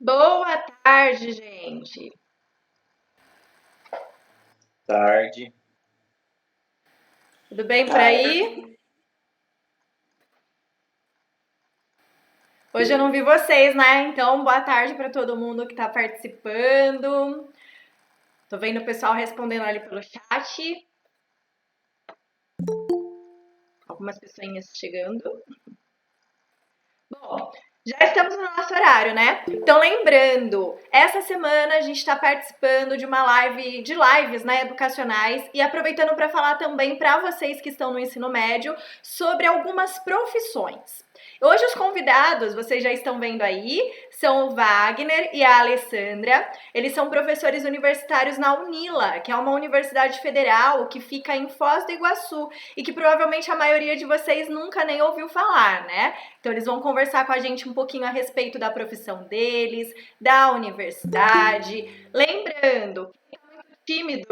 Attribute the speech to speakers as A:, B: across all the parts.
A: Boa tarde, gente.
B: Tarde.
A: Tudo bem por
B: Tarde.
A: aí? Hoje eu não vi vocês, né? Então, boa tarde para todo mundo que está participando. Tô vendo o pessoal respondendo ali pelo chat. Algumas pessoinhas chegando. Bom, já estamos no nosso horário, né? Então, lembrando, essa semana a gente está participando de uma live, de lives, né, educacionais, e aproveitando para falar também para vocês que estão no ensino médio sobre algumas profissões. Hoje os convidados, vocês já estão vendo aí, são o Wagner e a Alessandra. Eles são professores universitários na Unila, que é uma universidade federal que fica em Foz do Iguaçu e que provavelmente a maioria de vocês nunca nem ouviu falar, né? Então eles vão conversar com a gente um pouquinho a respeito da profissão deles, da universidade. Lembrando, quem tá muito tímido,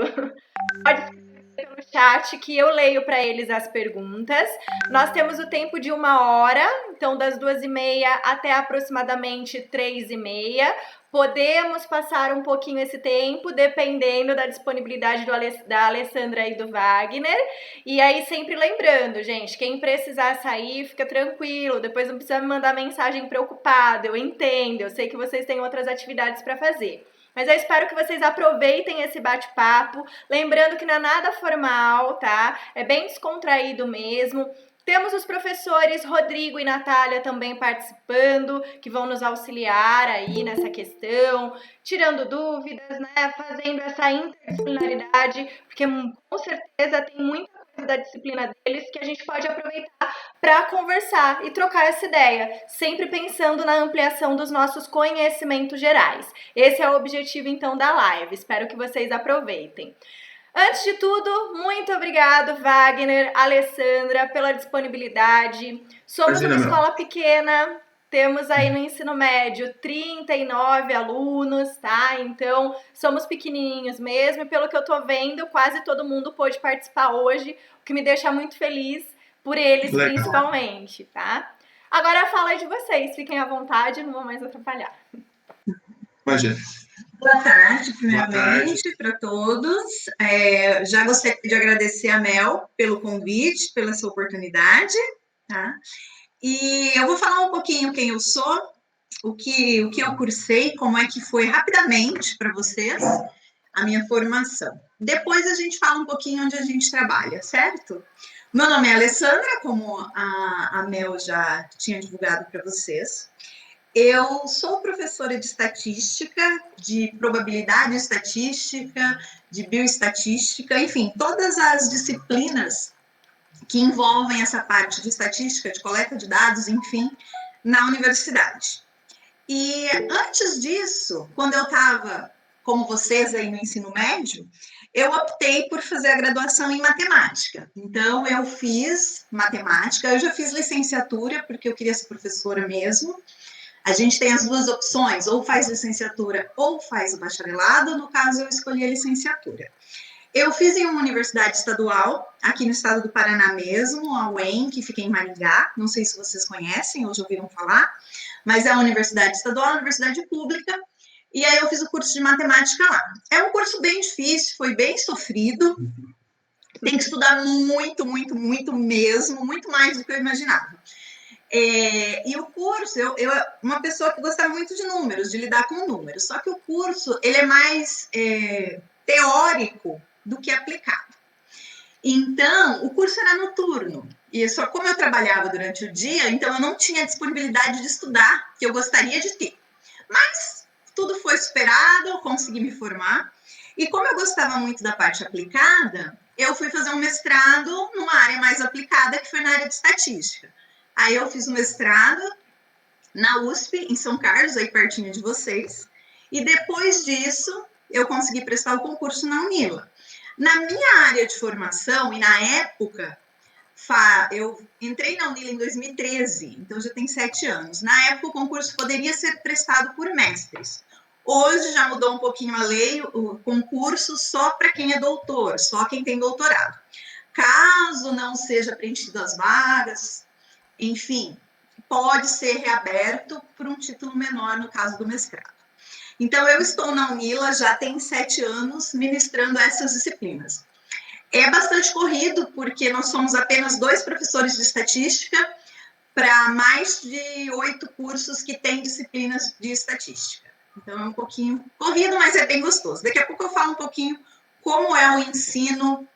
A: pode escrever pelo chat que eu leio para eles as perguntas. Nós temos o tempo de 1 hora, então das 2h30 até aproximadamente 3h30. Podemos passar um pouquinho esse tempo, dependendo da disponibilidade da Alessandra e do Wagner. E aí, sempre lembrando, gente, quem precisar sair, fica tranquilo. Depois não precisa me mandar mensagem preocupada. Eu entendo, eu sei que vocês têm outras atividades para fazer. Mas eu espero que vocês aproveitem esse bate-papo. Lembrando que não é nada formal, tá? É bem descontraído mesmo. Temos os professores Rodrigo e Natália também participando, que vão nos auxiliar aí nessa questão, tirando dúvidas, né? Fazendo essa interdisciplinaridade, porque com certeza tem muita coisa da disciplina deles que a gente pode aproveitar para conversar e trocar essa ideia, sempre pensando na ampliação dos nossos conhecimentos gerais. Esse é o objetivo então da live. Espero que vocês aproveitem. Antes de tudo, muito obrigado, Wagner, Alessandra, pela disponibilidade. Somos uma
C: Imagina, Mel.
A: escola pequena, temos aí no ensino médio 39 alunos, tá? Então, somos pequenininhos mesmo, e pelo que eu tô vendo, quase todo mundo pôde participar hoje, o que me deixa muito feliz por eles,
C: Legal.
A: principalmente, tá? Agora a fala é de vocês, fiquem à vontade, não vou mais atrapalhar.
C: Imagina.
D: Boa tarde,
C: Boa
D: primeiramente, para todos. Já gostaria de agradecer a Mel pelo convite, pela sua oportunidade, tá? E eu vou falar um pouquinho quem eu sou, o que eu cursei, como é que foi rapidamente para vocês a minha formação. Depois a gente fala um pouquinho onde a gente trabalha, certo? Meu nome é Alessandra, como a Mel já tinha divulgado para vocês. Eu sou professora de estatística, de probabilidade estatística, de bioestatística, enfim, todas as disciplinas que envolvem essa parte de estatística, de coleta de dados, enfim, na universidade. E antes disso, quando eu estava, como vocês aí no ensino médio, eu optei por fazer a graduação em matemática. Então, eu fiz matemática, eu já fiz licenciatura, porque eu queria ser professora mesmo. A gente tem as duas opções, ou faz licenciatura ou faz o bacharelado. No caso, eu escolhi a licenciatura. Eu fiz em uma universidade estadual, aqui no estado do Paraná mesmo, a UEM, que fica em Maringá. Não sei se vocês conhecem ou já ouviram falar, mas é uma universidade estadual, uma universidade pública. E aí eu fiz o curso de matemática lá. É um curso bem difícil, foi bem sofrido. Tem que estudar muito, muito, muito mesmo, muito mais do que eu imaginava. E o curso, eu uma pessoa que gostava muito de números, de lidar com números, só que o curso ele é mais teórico do que aplicado. Então, o curso era noturno, e só como eu trabalhava durante o dia, então eu não tinha disponibilidade de estudar, que eu gostaria de ter. Mas tudo foi superado, eu consegui me formar, e como eu gostava muito da parte aplicada, eu fui fazer um mestrado numa área mais aplicada, que foi na área de estatística. Aí eu fiz o mestrado na USP, em São Carlos, aí pertinho de vocês. E depois disso, eu consegui prestar o concurso na Unila. Na minha área de formação, e na época, eu entrei na Unila em 2013, então já tem 7 anos. Na época, o concurso poderia ser prestado por mestres. Hoje já mudou um pouquinho a lei, o concurso só para quem é doutor, só quem tem doutorado. Caso não seja preenchido as vagas, enfim, pode ser reaberto por um título menor no caso do mestrado. Então, eu estou na Unila já tem 7 anos ministrando essas disciplinas. É bastante corrido, porque nós somos apenas 2 professores de estatística para mais de 8 cursos que têm disciplinas de estatística. Então, é um pouquinho corrido, mas é bem gostoso. Daqui a pouco eu falo um pouquinho como é o ensino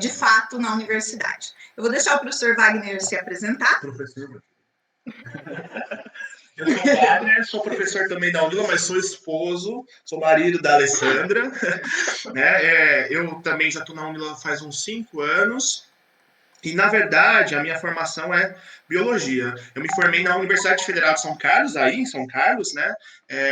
D: de fato na universidade. Eu vou deixar o professor Wagner se apresentar.
C: Professor. Eu sou o Wagner, sou professor também da Unila, mas sou esposo, sou marido da Alessandra. Né? Eu também já estou na Unila faz uns 5 anos. E, na verdade, a minha formação é biologia. Eu me formei na Universidade Federal de São Carlos, aí em São Carlos, né?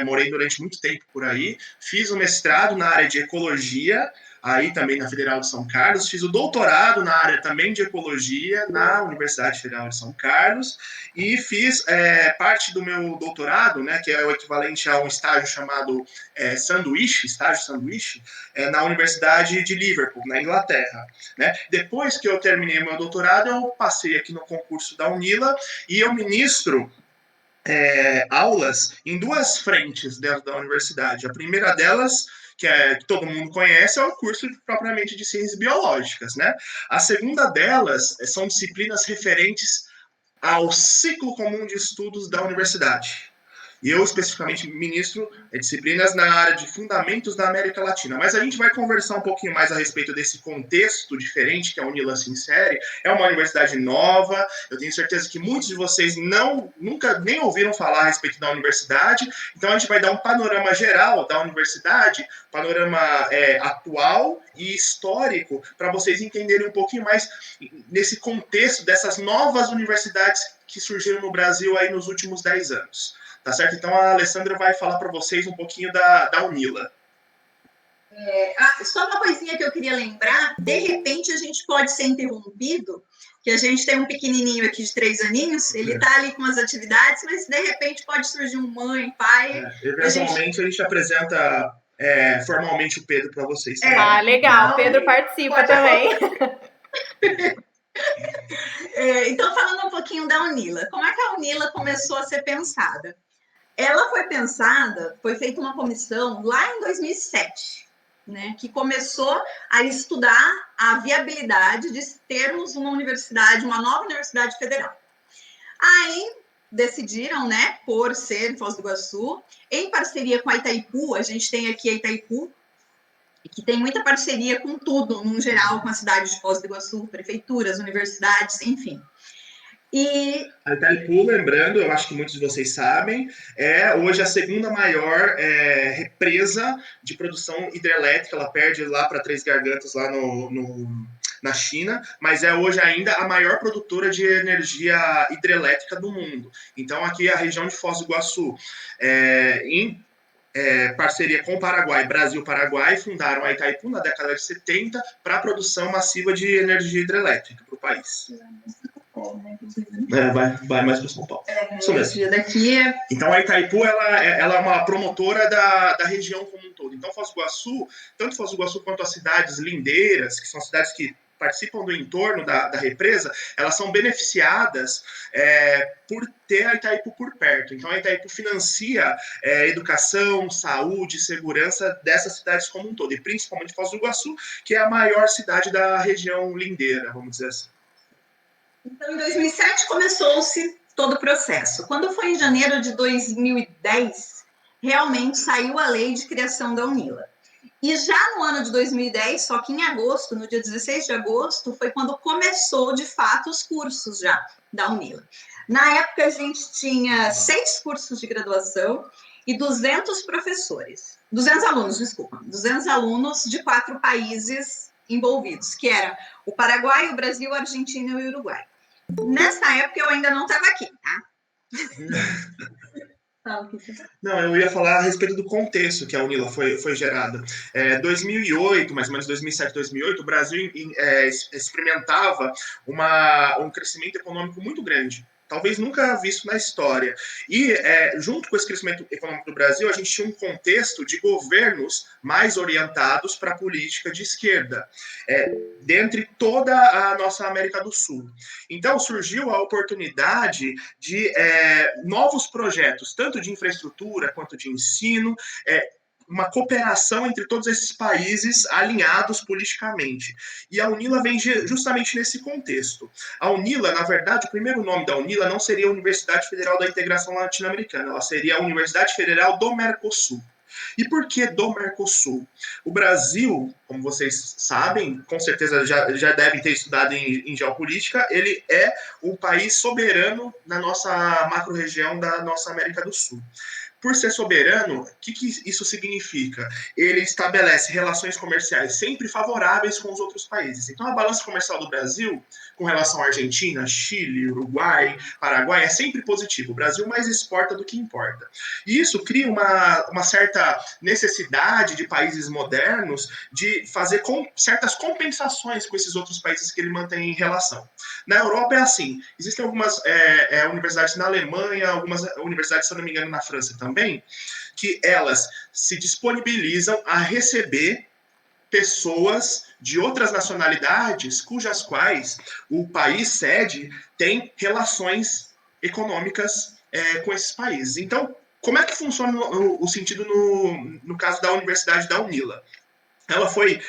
C: Morei durante muito tempo por aí. Fiz o mestrado na área de ecologia, aí também na Federal de São Carlos. Fiz o doutorado na área também de ecologia na Universidade Federal de São Carlos. E fiz parte do meu doutorado, né? Que é o equivalente a um estágio chamado estágio sanduíche, na Universidade de Liverpool, na Inglaterra. Né? Depois que eu terminei meu doutorado, eu passei aqui no concurso da Unila e eu ministro aulas em 2 frentes dentro da universidade. A primeira delas, que todo mundo conhece, é o curso propriamente de ciências biológicas. Né? A segunda delas são disciplinas referentes ao ciclo comum de estudos da universidade. E eu, especificamente, ministro disciplinas na área de fundamentos da América Latina. Mas a gente vai conversar um pouquinho mais a respeito desse contexto diferente que a Unila se insere. É uma universidade nova, eu tenho certeza que muitos de vocês nunca nem ouviram falar a respeito da universidade. Então, a gente vai dar um panorama geral da universidade, panorama atual e histórico, para vocês entenderem um pouquinho mais nesse contexto dessas novas universidades que surgiram no Brasil aí nos últimos 10 anos. Tá certo? Então a Alessandra vai falar para vocês um pouquinho da Unila.
D: Só uma coisinha que eu queria lembrar, de repente a gente pode ser interrompido, que a gente tem um pequenininho aqui de 3 aninhos, ele está ali com as atividades, mas de repente pode surgir um mãe, pai...
C: Eventualmente a gente apresenta formalmente o Pedro para vocês.
A: Legal, então, Pedro participa também.
D: Então, falando um pouquinho da Unila, como é que a Unila começou a ser pensada? Ela foi pensada, foi feita uma comissão lá em 2007, né, que começou a estudar a viabilidade de termos uma nova universidade federal. Aí decidiram, né, por ser em Foz do Iguaçu, em parceria com a Itaipu, a gente tem aqui a Itaipu, que tem muita parceria com tudo, no geral, com a cidade de Foz do Iguaçu, prefeituras, universidades, enfim. E
C: a Itaipu, lembrando, eu acho que muitos de vocês sabem, é hoje a segunda maior represa de produção hidrelétrica. Ela perde lá para Três Gargantas, lá na China, mas é hoje ainda a maior produtora de energia hidrelétrica do mundo. Então, aqui a região de Foz do Iguaçu, em parceria com o Paraguai, Brasil-Paraguai, fundaram a Itaipu na década de 70 para a produção massiva de energia hidrelétrica para o país. Vai mais para São Paulo. Isso mesmo. Então, a Itaipu ela é uma promotora da região como um todo. Então, Foz do Iguaçu, tanto Foz do Iguaçu quanto as cidades lindeiras, que são cidades que participam do entorno da represa, elas são beneficiadas por ter a Itaipu por perto. Então, a Itaipu financia educação, saúde, segurança dessas cidades como um todo, e principalmente Foz do Iguaçu, que é a maior cidade da região lindeira, vamos dizer assim.
D: Então, em 2007, começou-se todo o processo. Quando foi em janeiro de 2010, realmente saiu a lei de criação da Unila. E já no ano de 2010, só que em agosto, no dia 16 de agosto, foi quando começou, de fato, os cursos já da Unila. Na época, a gente tinha 6 cursos de graduação e 200 professores. 200 alunos, desculpa. 200 alunos de 4 países envolvidos, que era o Paraguai, o Brasil, a Argentina e o Uruguai. Nessa época, eu ainda não estava aqui, tá?
C: Não, eu ia falar a respeito do contexto que a Unila foi gerada. 2008, mais ou menos 2007, 2008, o Brasil experimentava um crescimento econômico muito grande. talvez nunca visto na história. E, junto com esse crescimento econômico do Brasil, a gente tinha um contexto de governos mais orientados para a política de esquerda, dentre toda a nossa América do Sul. Então, surgiu a oportunidade de novos projetos, tanto de infraestrutura quanto de ensino, uma cooperação entre todos esses países alinhados politicamente. E a UNILA vem justamente nesse contexto. A UNILA, na verdade, o primeiro nome da UNILA não seria a Universidade Federal da Integração Latino-Americana, ela seria a Universidade Federal do Mercosul. E por que do Mercosul? O Brasil, como vocês sabem, com certeza já devem ter estudado em geopolítica, ele é o país soberano na nossa macro-região da nossa América do Sul. Por ser soberano, o que isso significa? Ele estabelece relações comerciais sempre favoráveis com os outros países. Então, a balança comercial do Brasil, com relação à Argentina, Chile, Uruguai, Paraguai, é sempre positiva. O Brasil mais exporta do que importa. E isso cria uma certa necessidade de países modernos de fazer certas compensações com esses outros países que ele mantém em relação. Na Europa é assim. Existem algumas universidades na Alemanha, algumas universidades, se eu não me engano, na França também, que elas se disponibilizam a receber pessoas de outras nacionalidades cujas quais o país sede tem relações econômicas com esses países. Então, como é que funciona o sentido no caso da Universidade da UNILA? Ela foi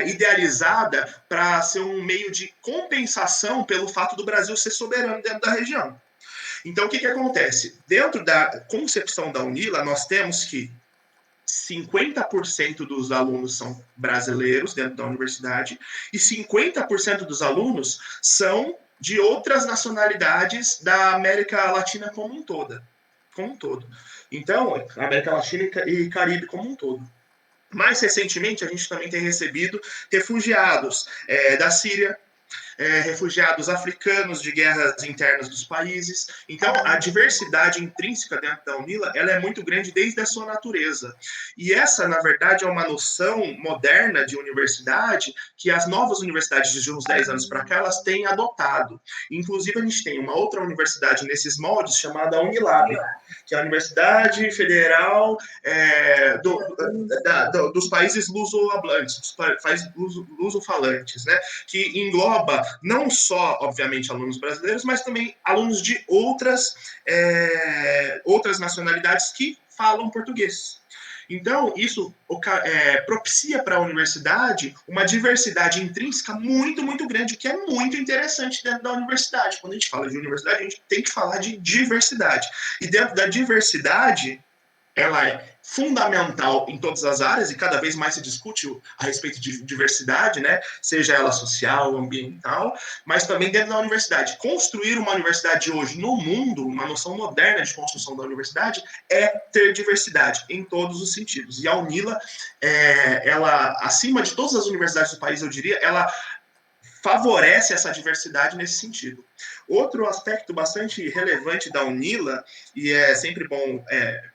C: idealizada para ser um meio de compensação pelo fato do Brasil ser soberano dentro da região. Então, o que acontece? Dentro da concepção da UNILA, nós temos que 50% dos alunos são brasileiros dentro da universidade e 50% dos alunos são de outras nacionalidades da América Latina como um todo. Então, América Latina e Caribe como um todo. Mais recentemente, a gente também tem recebido refugiados da Síria, refugiados africanos de guerras internas dos países. Então, a diversidade intrínseca dentro da UNILA, ela é muito grande desde a sua natureza. E essa, na verdade, é uma noção moderna de universidade que as novas universidades de uns 10 anos para cá, elas têm adotado. Inclusive, a gente tem uma outra universidade nesses moldes chamada Unilab, que é a Universidade Federal dos países luso-falantes, dos países luso-falantes, né? Que engloba não só, obviamente, alunos brasileiros, mas também alunos de outras nacionalidades que falam português. Então, isso propicia para a universidade uma diversidade intrínseca muito, muito grande, que é muito interessante dentro da universidade. Quando a gente fala de universidade, a gente tem que falar de diversidade. E dentro da diversidade, ela é fundamental em todas as áreas e cada vez mais se discute a respeito de diversidade, né? Seja ela social, ambiental, mas também dentro da universidade. Construir uma universidade hoje no mundo, uma noção moderna de construção da universidade, é ter diversidade em todos os sentidos. E a UNILA, ela, acima de todas as universidades do país, eu diria, ela favorece essa diversidade nesse sentido. Outro aspecto bastante relevante da UNILA, e é sempre bom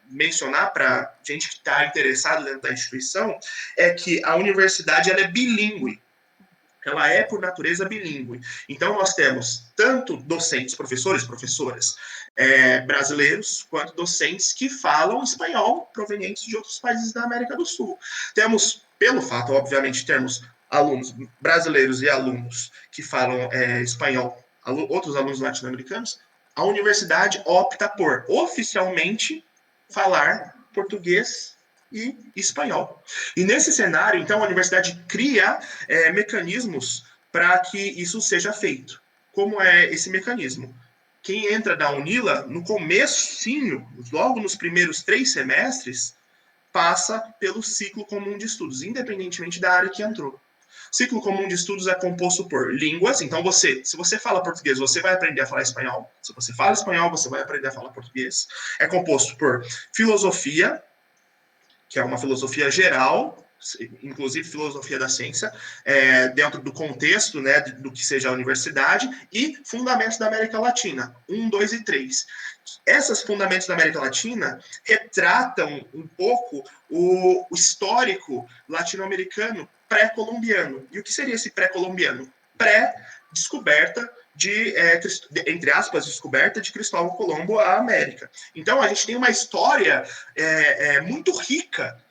C: mencionar para gente que está interessado dentro da instituição, é que a universidade ela é bilíngue. Ela é, por natureza, bilíngue. Então, nós temos tanto docentes, professores, professoras brasileiros, quanto docentes que falam espanhol provenientes de outros países da América do Sul. Temos, pelo fato, obviamente, de termos alunos brasileiros e alunos que falam espanhol, outros alunos latino-americanos, a universidade opta por, oficialmente, falar português e espanhol. E nesse cenário, então, a universidade cria mecanismos para que isso seja feito. Como é esse mecanismo? Quem entra da UNILA, no comecinho, logo nos primeiros 3 semestres, passa pelo ciclo comum de estudos, independentemente da área que entrou. Ciclo comum de estudos é composto por línguas, então se você fala português, você vai aprender a falar espanhol. Se você fala espanhol, você vai aprender a falar português. É composto por filosofia, que é uma filosofia geral, inclusive filosofia da ciência, dentro do contexto, né, do que seja a universidade, e fundamentos da América Latina, 1, 2 e 3. Esses fundamentos da América Latina retratam um pouco o histórico latino-americano pré-colombiano. E o que seria esse pré-colombiano? Pré-descoberta entre aspas, descoberta de Cristóvão Colombo à América. Então, a gente tem uma história muito rica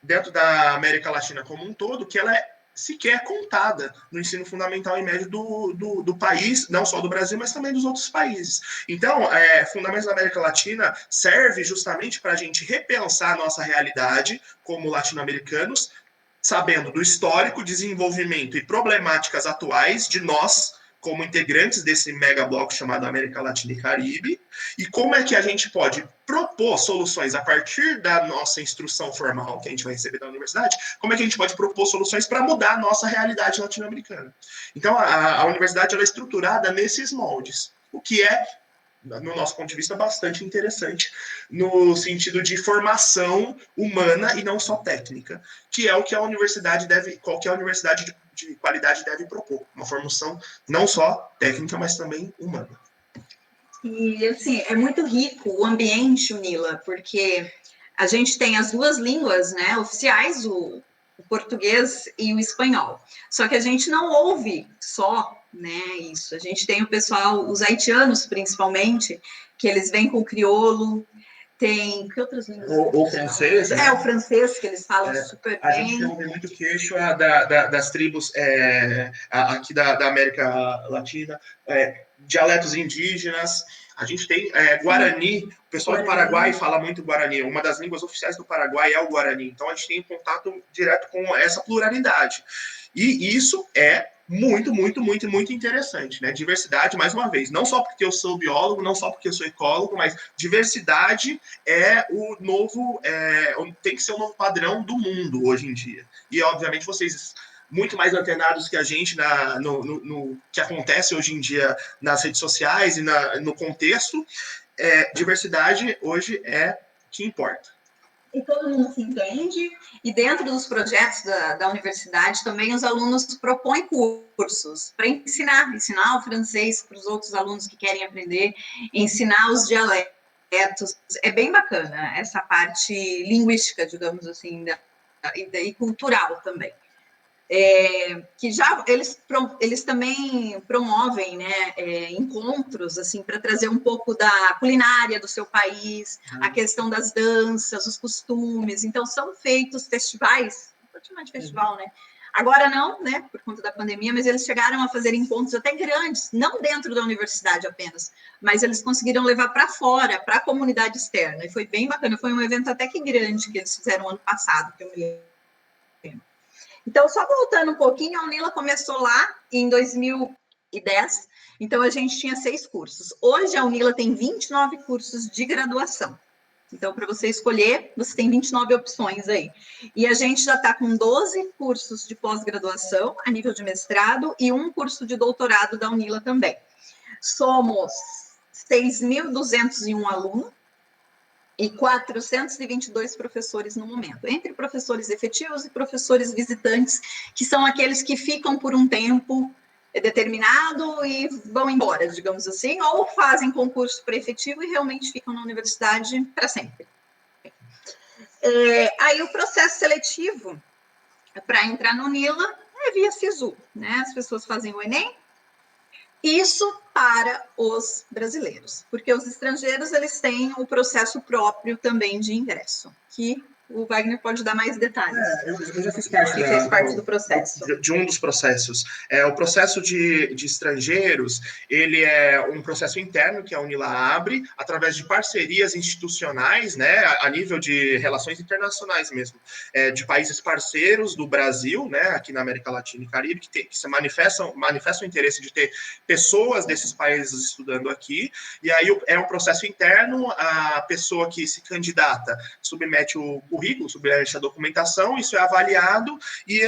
C: dentro da América Latina como um todo, que ela é sequer contada no ensino fundamental e médio do país, não só do Brasil, mas também dos outros países. Então, Fundamentos da América Latina serve justamente para a gente repensar a nossa realidade como latino-americanos, sabendo do histórico, desenvolvimento e problemáticas atuais de nós, como integrantes desse mega bloco chamado América Latina e Caribe, e como é que a gente pode propor soluções a partir da nossa instrução formal que a gente vai receber da universidade, como é que a gente pode propor soluções para mudar a nossa realidade latino-americana. Então, a universidade ela é estruturada nesses moldes, o que é, no nosso ponto de vista, bastante interessante, no sentido de formação humana e não só técnica, que é o que a universidade deve, qualquer universidade de qualidade deve propor, uma formação não só técnica, mas também humana.
D: E, assim, é muito rico o ambiente, Unila, porque a gente tem as duas línguas, né, oficiais, o português e o espanhol. Só que a gente não ouve só, né, isso. A gente tem o pessoal, os haitianos, principalmente, que eles vêm com o crioulo. Tem, que outras línguas?
C: O francês, né?
D: O francês, que eles falam super
C: a
D: bem.
C: A gente ouve muito queixo das tribos aqui da América Latina, dialetos indígenas. A gente tem Guarani, o pessoal do Paraguai fala muito Guarani. Uma das línguas oficiais do Paraguai é o Guarani. Então, a gente tem contato direto com essa pluralidade. E isso é muito, muito, muito, muito interessante, né? Diversidade, mais uma vez, não só porque eu sou biólogo, não só porque eu sou ecólogo, mas diversidade é o novo, tem que ser o novo padrão do mundo hoje em dia. E, obviamente, vocês muito mais antenados que a gente no que acontece hoje em dia nas redes sociais e no contexto, diversidade hoje é o que importa.
D: E todo mundo se entende, e dentro dos projetos da universidade também os alunos propõem cursos para ensinar o francês para os outros alunos que querem aprender, ensinar os dialetos. É bem bacana essa parte linguística, digamos assim, e cultural também. Que já eles também promovem, né, encontros assim para trazer um pouco da culinária do seu país, a questão das danças, os costumes. Então são feitos festivais, pode chamar de festival, né? Agora não, né, por conta da pandemia, mas eles chegaram a fazer encontros até grandes, não dentro da universidade apenas, mas eles conseguiram levar para fora, para a comunidade externa. E foi bem bacana, foi um evento até que grande que eles fizeram ano passado, que eu me lembro. Então, só voltando um pouquinho, a Unila começou lá em 2010, então a gente tinha 6 cursos. Hoje a Unila tem 29 cursos de graduação. Então, para você escolher, você tem 29 opções aí. E a gente já está com 12 cursos de pós-graduação a nível de mestrado e um curso de doutorado da Unila também. Somos 6.201 alunos e 422 professores no momento, entre professores efetivos e professores visitantes, que são aqueles que ficam por um tempo determinado e vão embora, digamos assim, ou fazem concurso para efetivo e realmente ficam na universidade para sempre. Aí o processo seletivo para entrar no Unila é via SISU, né? As pessoas fazem o Enem. Isso para os brasileiros, porque os estrangeiros eles têm o processo próprio também de ingresso, que o Wagner pode dar mais detalhes.
C: Eu já fiz parte
D: do processo.
C: De um dos processos. O processo de estrangeiros, ele é um processo interno que a Unila abre através de parcerias institucionais, né, a nível de relações internacionais mesmo, de países parceiros do Brasil, né, aqui na América Latina e Caribe, que se manifestam o interesse de ter pessoas desses países estudando aqui, e aí é um processo interno, a pessoa que se candidata submete o currículo, submete a documentação, isso é avaliado e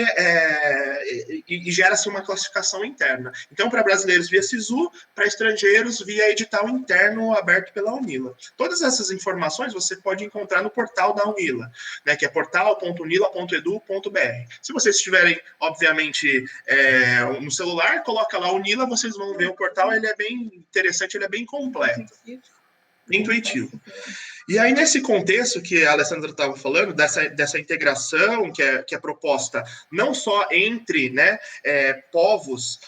C: gera-se uma classificação interna. Então, para brasileiros via SISU, para estrangeiros via edital interno aberto pela Unila. Todas essas informações você pode encontrar no portal da Unila, né, que é portal.unila.edu.br. Se vocês estiverem, obviamente, no celular, coloca lá Unila, vocês vão ver o portal, ele é bem interessante, ele é bem completo. Intuitivo. E aí, nesse contexto que a Alessandra estava falando, dessa integração que é proposta não só entre, né, povos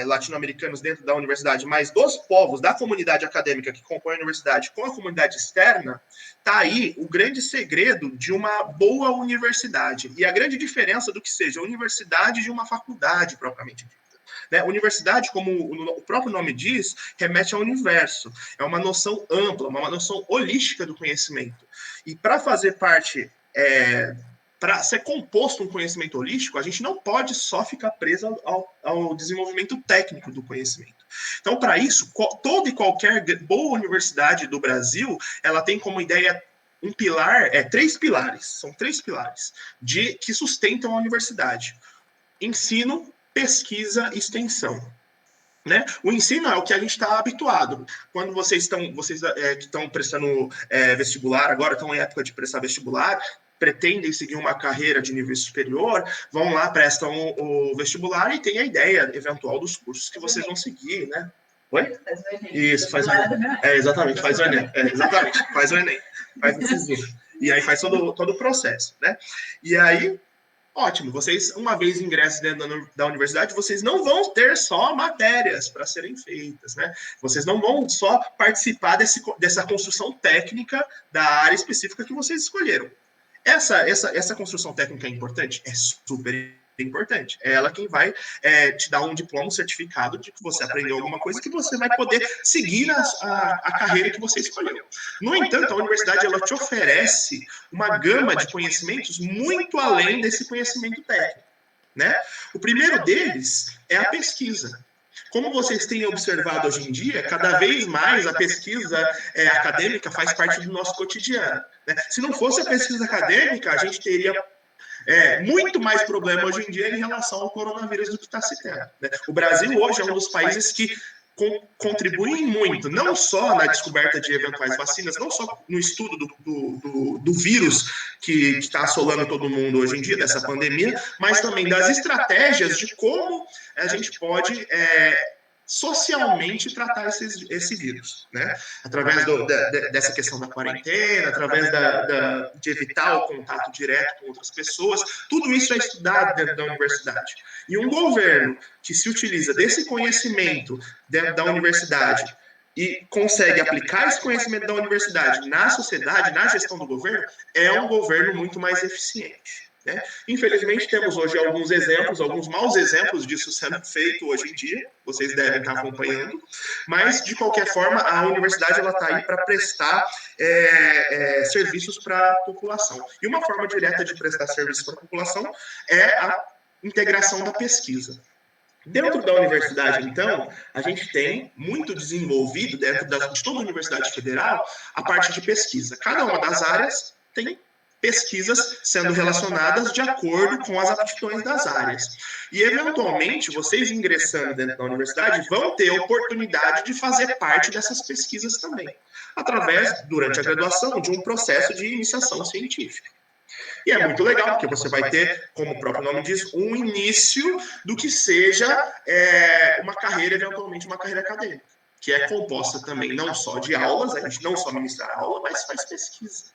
C: latino-americanos dentro da universidade, mas dos povos, da comunidade acadêmica que compõe a universidade com a comunidade externa, está aí o grande segredo de uma boa universidade. E a grande diferença do que seja a universidade de uma faculdade, propriamente dita. Né? Universidade, como o próprio nome diz, remete ao universo. É uma noção ampla, uma noção holística do conhecimento. E para fazer parte... para ser composto um conhecimento holístico, a gente não pode só ficar preso ao desenvolvimento técnico do conhecimento. Então, para isso, toda e qualquer boa universidade do Brasil, ela tem como ideia um pilar, são três pilares que sustentam a universidade: ensino, pesquisa e extensão. Né? O ensino é o que a gente está habituado. Quando vocês que estão prestando vestibular, agora estão em época de prestar vestibular, pretendem seguir uma carreira de nível superior, vão lá, prestam o vestibular e tem a ideia eventual dos cursos que vocês vão seguir, né? Oi? Isso, faz o Enem. Exatamente, faz o Enem. Exatamente, faz o Enem. Faz o SISU. E aí faz todo o processo, né? E aí, ótimo, vocês, uma vez ingressem dentro da universidade, vocês não vão ter só matérias para serem feitas, né? Vocês não vão só participar dessa construção técnica da área específica que vocês escolheram. Essa construção técnica é importante? É super importante. É ela quem vai te dar um diploma, um certificado de que você aprendeu alguma coisa que você vai poder seguir a carreira que você escolheu. No entanto, a universidade ela te oferece uma gama de conhecimentos muito além desse conhecimento técnico. Né? O primeiro deles é a pesquisa. Como vocês têm observado hoje em dia, cada vez mais a pesquisa acadêmica faz parte do nosso cotidiano. Né? Se não fosse a pesquisa acadêmica, a gente teria muito mais problema hoje em dia em relação ao coronavírus do que está se tendo. Né? O Brasil hoje é um dos países que contribuem muito, não só na descoberta de eventuais vacinas, não só no estudo do vírus que está assolando todo mundo hoje em dia, dessa pandemia, mas também das estratégias de como a gente pode socialmente tratar esse vírus, né? Através dessa questão da quarentena, através de evitar o contato direto com outras pessoas, tudo isso é estudado dentro da universidade. E um governo que se utiliza desse conhecimento dentro da universidade e consegue aplicar esse conhecimento da universidade na sociedade, na gestão do governo, é um governo muito mais eficiente. Né? Infelizmente, temos hoje alguns exemplos, alguns maus exemplos disso sendo feito hoje em dia, vocês devem estar acompanhando, mas, de qualquer forma, a universidade está aí para prestar serviços para a população. E uma forma direta de prestar serviços para a população é a integração da pesquisa. Dentro da universidade, então, a gente tem muito desenvolvido, dentro de toda a Universidade Federal, a parte de pesquisa. Cada uma das áreas tem pesquisas sendo relacionadas de acordo com as aptidões das áreas. E, eventualmente, vocês ingressando dentro da universidade vão ter a oportunidade de fazer parte dessas pesquisas também, através, durante a graduação, de um processo de iniciação científica. E é muito legal, porque você vai ter, como o próprio nome diz, um início do que seja uma carreira, eventualmente uma carreira acadêmica, que é composta também não só de aulas, a gente não só ministra aula, mas faz pesquisa.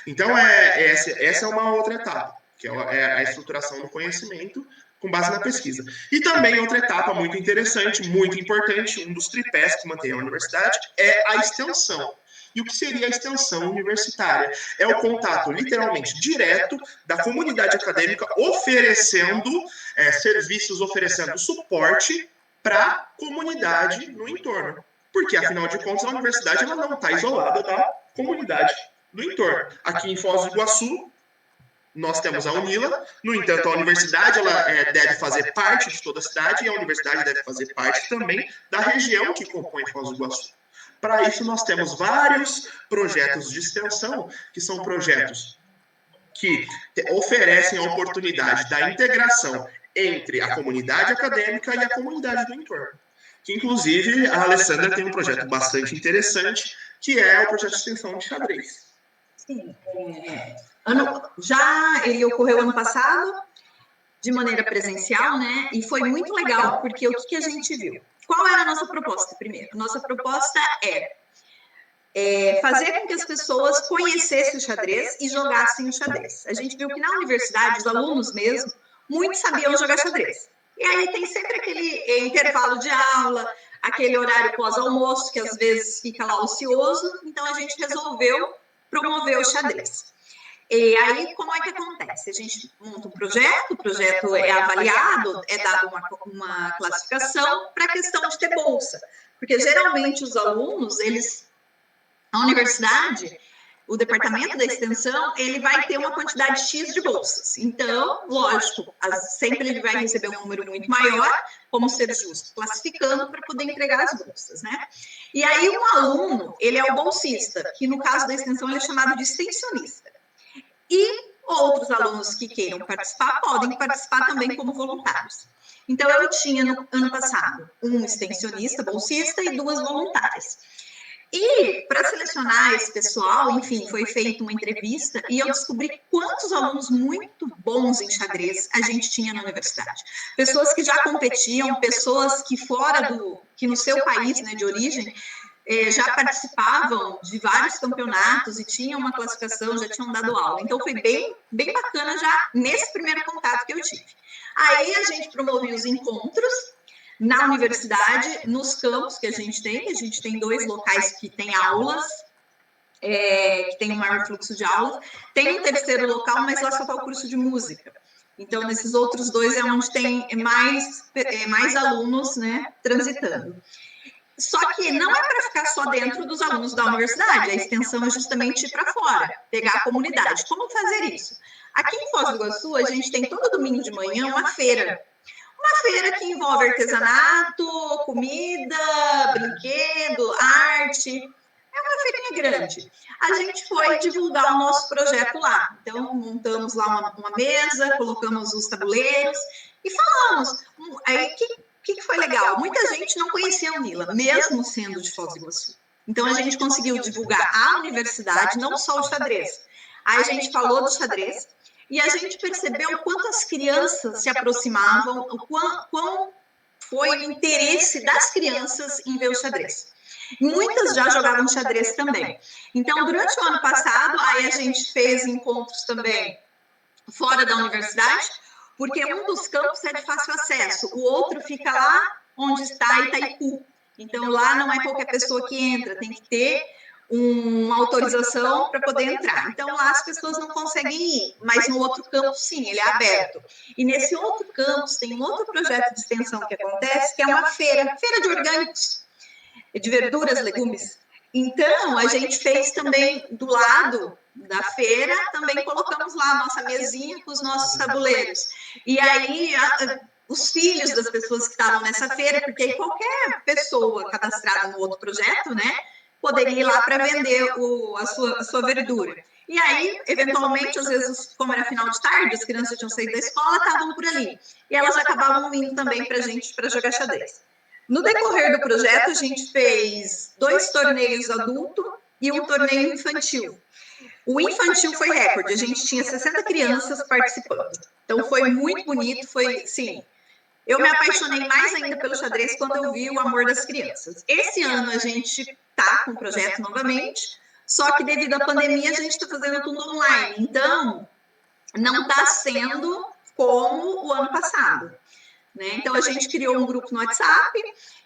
C: Então, essa é uma outra etapa, que é a estruturação do conhecimento com base na pesquisa. E também outra etapa muito interessante, muito importante, um dos tripés que mantém a universidade, é a extensão. E o que seria a extensão universitária? É o contato, literalmente, direto da comunidade acadêmica oferecendo serviços, oferecendo suporte para a comunidade no entorno. Porque, afinal de contas, a universidade ela não está isolada da comunidade do entorno. Aqui em Foz do Iguaçu, nós temos a UNILA, no entanto, a universidade ela deve fazer parte de toda a cidade e a universidade deve fazer parte também da região que compõe Foz do Iguaçu. Para isso, nós temos vários projetos de extensão, que são projetos que oferecem a oportunidade da integração entre a comunidade acadêmica e a comunidade do entorno. Que, inclusive, a Alessandra tem um projeto bastante interessante, que é o projeto de extensão de xadrez.
D: Sim, ele ocorreu ano passado, de maneira presencial, né? E foi muito legal, porque o que a gente viu? Qual era a nossa proposta, primeiro? Nossa proposta é fazer com que as pessoas conhecessem o xadrez e jogassem o xadrez. A gente viu que na universidade, os alunos mesmo, muitos sabiam jogar xadrez. E aí tem sempre aquele intervalo de aula, aquele horário pós-almoço, que às vezes fica lá ocioso, então a gente resolveu promover o xadrez. E aí, como é que acontece? A gente monta um projeto, o projeto é avaliado, é dado uma classificação para a questão de ter bolsa. Porque geralmente os alunos, a universidade, o departamento da extensão, ele vai ter uma quantidade X de bolsas. Então, lógico, sempre ele vai receber um número muito maior, como ser justo, classificando para poder entregar as bolsas, né? E aí, um aluno, ele é o bolsista, que no caso da extensão ele é chamado de extensionista. E outros alunos que queiram participar podem participar também como voluntários. Então, eu tinha no ano passado um extensionista, bolsista e 2 voluntárias. E para selecionar esse pessoal, enfim, foi feita uma entrevista e eu descobri quantos alunos muito bons em xadrez a gente tinha na universidade. Pessoas que já competiam, pessoas que que no seu país, né, de origem, já participavam de vários campeonatos e tinham uma classificação, já tinham dado aula. Então foi bem bacana já nesse primeiro contato que eu tive. Aí a gente promovia os encontros na universidade, nos campos que a gente tem 2 locais que tem aulas, que tem um maior fluxo de aulas, tem um terceiro local, mas lá só está o curso de música. Então, nesses outros 2 é onde tem mais alunos, né, transitando. Só que não é para ficar só dentro dos alunos da universidade, a extensão é justamente ir para fora, pegar a comunidade. Como fazer isso? Aqui em Foz do Iguaçu, a gente tem todo domingo de manhã uma feira que envolve artesanato, comida, brinquedo, arte. É uma feirinha grande. A gente foi divulgar o nosso projeto lá. Então, montamos lá uma mesa, colocamos os tabuleiros e falamos. Aí, o que foi legal? Muita gente não conhecia a Unila, mesmo sendo de Foz do Iguaçu. Então, a gente conseguiu divulgar a universidade, não só o xadrez. Aí, a gente falou do xadrez, e a gente percebeu o quanto as crianças se aproximavam, o quão foi o interesse das crianças em ver o xadrez. Muitas já jogavam xadrez também. Então, durante o ano passado, aí a gente fez encontros também fora da universidade, porque um dos campos é de fácil acesso, o outro fica lá onde está Itaipu. Então, lá não é qualquer pessoa que entra, tem que ter uma autorização para poder entrar. Então, lá as pessoas não conseguem ir, mas no outro campus, sim, ele é aberto. E nesse outro campus tem um outro projeto de extensão que acontece, que é uma feira de orgânicos, de verduras, legumes. Então, a gente fez também do lado da feira, também colocamos lá a nossa mesinha com os nossos tabuleiros. E aí, os filhos das pessoas que estavam nessa feira, porque qualquer pessoa cadastrada no outro projeto, né, poderia ir lá para vender a sua verdura. E aí, eventualmente, às vezes, como era final de tarde, as crianças tinham saído da escola, estavam por ali. E elas acabavam vindo também para a gente para jogar xadrez. No decorrer do projeto, a gente fez 2 torneios adulto e um torneio infantil. O infantil foi recorde, a gente tinha 60 crianças participando. Então, foi muito bonito, foi, sim. Eu me apaixonei mais ainda pelo xadrez quando eu vi o amor das crianças. Esse ano a gente está com o projeto novamente, só que devido à pandemia a gente está fazendo tudo online. Então, não está sendo como o ano passado. Né? Então, a gente criou um grupo no WhatsApp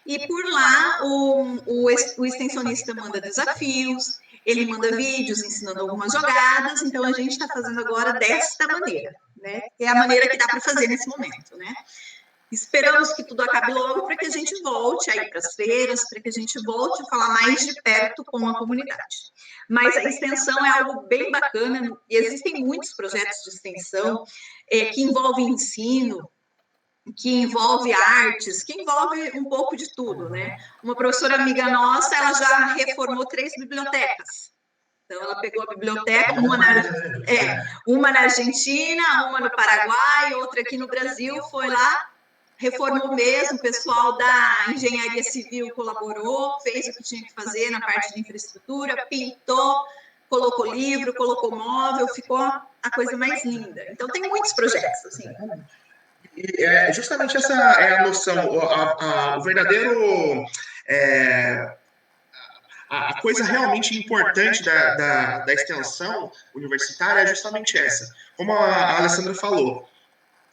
D: e por lá o extensionista manda desafios, ele manda vídeos ensinando algumas jogadas, então a gente está fazendo agora desta maneira, né? É a maneira que dá para fazer nesse momento, né? Esperamos que tudo acabe logo para que a gente volte aí para as feiras, para que a gente volte a falar mais de perto com a comunidade. Mas a extensão é algo bem bacana e existem muitos projetos de extensão que envolvem ensino, que envolve artes, que envolve um pouco de tudo, né? Uma professora amiga nossa, ela já reformou 3 bibliotecas. Então, ela pegou a biblioteca, uma na Argentina, uma no Paraguai, outra aqui no Brasil, foi lá, reformou mesmo, o pessoal da engenharia civil colaborou, fez o que tinha que fazer na parte de infraestrutura, pintou, colocou livro, colocou móvel, ficou a coisa mais linda. Então, tem muitos projetos, assim.
C: E justamente essa é a noção, o verdadeiro... A coisa realmente importante da extensão universitária é justamente essa. Como a Alessandra falou,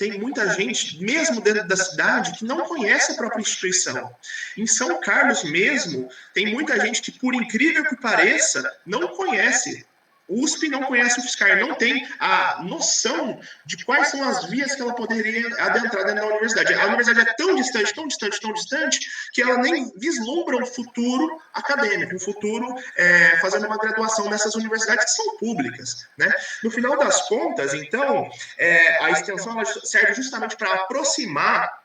C: tem muita gente, mesmo dentro da cidade, que não conhece a própria instituição. Em São Carlos mesmo, tem muita gente que, por incrível que pareça, não conhece. O USP não conhece o UFSCar, não tem a noção de quais são as vias que ela poderia adentrar dentro da universidade. A universidade é tão distante, tão distante, tão distante, que ela nem vislumbra um futuro acadêmico, um futuro fazendo uma graduação nessas universidades que são públicas. Né? No final das contas, então, a extensão ela serve justamente para aproximar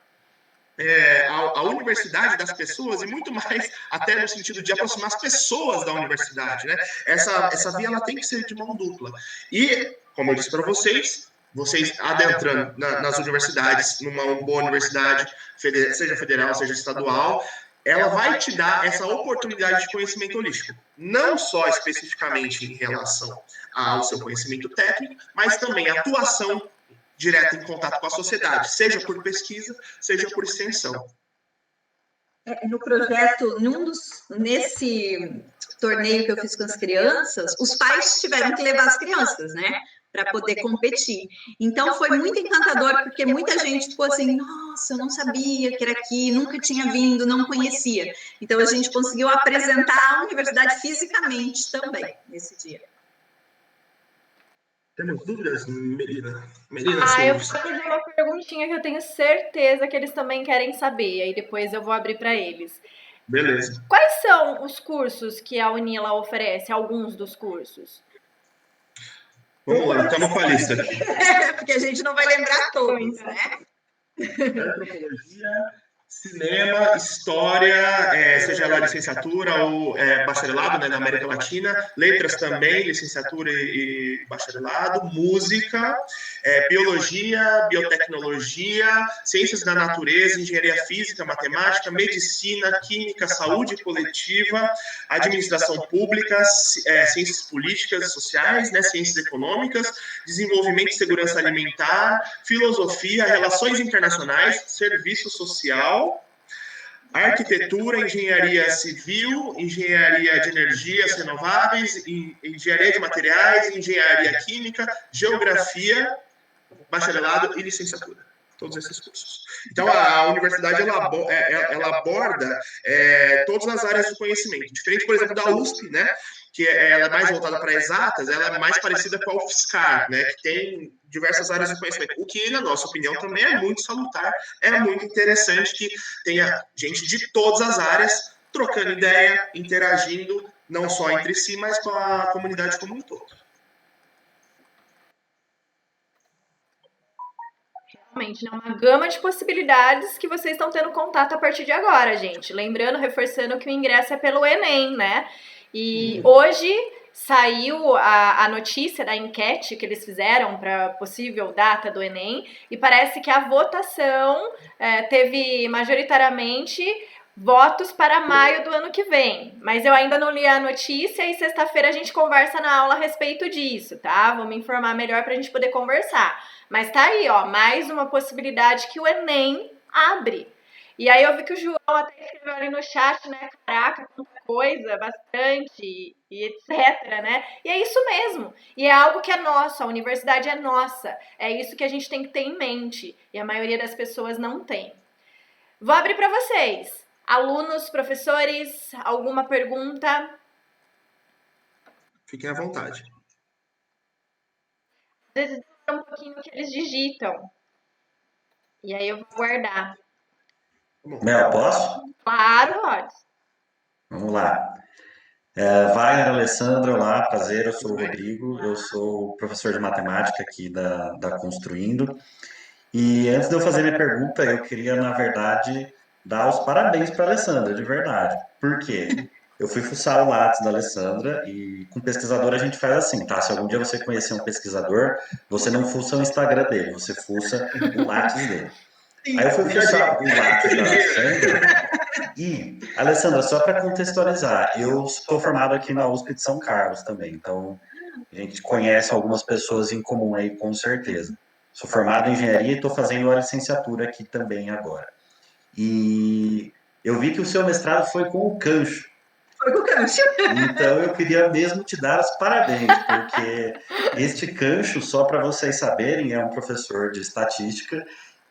C: a universidade das pessoas e muito mais até no sentido de aproximar as pessoas da universidade, né? Essa via ela tem que ser de mão dupla. E, como eu disse para vocês adentrando nas universidades, numa boa universidade, seja federal, seja estadual, ela vai te dar essa oportunidade de conhecimento holístico. Não só especificamente em relação ao seu conhecimento técnico, mas também a atuação direto em contato com a sociedade, seja por pesquisa, seja por extensão.
D: No projeto, nesse torneio que eu fiz com as crianças, os pais tiveram que levar as crianças, né? Para poder competir. Então foi muito encantador, porque muita gente ficou assim, nossa, eu não sabia que era aqui, nunca tinha vindo, não conhecia. Então a gente conseguiu apresentar a universidade fisicamente também nesse dia.
C: Temos dúvidas, Melina?
A: Eu vou fazer uma perguntinha que eu tenho certeza que eles também querem saber. Aí depois eu vou abrir para eles.
C: Beleza.
A: Quais são os cursos que a Unila oferece? Alguns dos cursos?
C: Vamos lá, estamos com a lista aqui.
D: Porque a gente não vai lembrar todos, né?
C: Antropologia, cinema, história, seja lá licenciatura ou bacharelado, né, na América Latina, letras também, licenciatura e bacharelado, música, biologia, biotecnologia, ciências da natureza, engenharia física, matemática, medicina, química, saúde coletiva, administração pública, ciências políticas e sociais, né, ciências econômicas, desenvolvimento e segurança alimentar, filosofia, relações internacionais, serviço social, arquitetura, engenharia civil, engenharia de energias renováveis, engenharia de materiais, engenharia química, geografia, bacharelado e licenciatura. Todos esses cursos. Então, a universidade ela aborda todas as áreas do conhecimento. Diferente, por exemplo, da USP, né? Que ela é mais voltada para exatas, ela é mais parecida com a UFSCar, né? Que tem diversas áreas do conhecimento. O que, na nossa opinião, também é muito salutar, é muito interessante que tenha gente de todas as áreas trocando ideia, interagindo, não só entre si, mas com a comunidade como um todo.
A: Realmente, né? Uma gama de possibilidades que vocês estão tendo contato a partir de agora, gente. Lembrando, reforçando que o ingresso é pelo Enem, né? E hoje saiu a notícia da enquete que eles fizeram para possível data do Enem e parece que a votação teve majoritariamente votos para maio do ano que vem. Mas eu ainda não li a notícia e sexta-feira a gente conversa na aula a respeito disso, tá? Vou me informar melhor para a gente poder conversar. Mas tá aí, ó, mais uma possibilidade que o Enem abre. E aí eu vi que o João até escreveu ali no chat, né? Caraca, quanta coisa, bastante, e etc, né? E é isso mesmo. E é algo que é nosso, a universidade é nossa. É isso que a gente tem que ter em mente. E a maioria das pessoas não tem. Vou abrir para vocês. Alunos, professores, alguma pergunta?
C: Fiquem à vontade.
A: Às vezes um pouquinho que eles digitam. E aí eu vou guardar.
B: Mel, posso?
A: Claro, pode.
B: Vamos lá. Wagner, Alessandra, olá, prazer, eu sou o Rodrigo, eu sou professor de matemática aqui da Construindo. E antes de eu fazer minha pergunta, eu queria, na verdade, dar os parabéns para a Alessandra, de verdade. Por quê? Eu fui fuçar o Lattes da Alessandra e com pesquisador a gente faz assim, tá? Se algum dia você conhecer um pesquisador, você não fuça o Instagram dele, você fuça o Lattes dele. Aí eu fui fuçar o Lattes da Alessandra e, Alessandra, só para contextualizar, eu estou formado aqui na USP de São Carlos também, então a gente conhece algumas pessoas em comum aí, com certeza. Sou formado em engenharia e estou fazendo a licenciatura aqui também agora. E eu vi que o seu mestrado foi com o Cancho.
D: Foi com o gancho.
B: Então, eu queria mesmo te dar os parabéns, porque este Cancho, só para vocês saberem, é um professor de estatística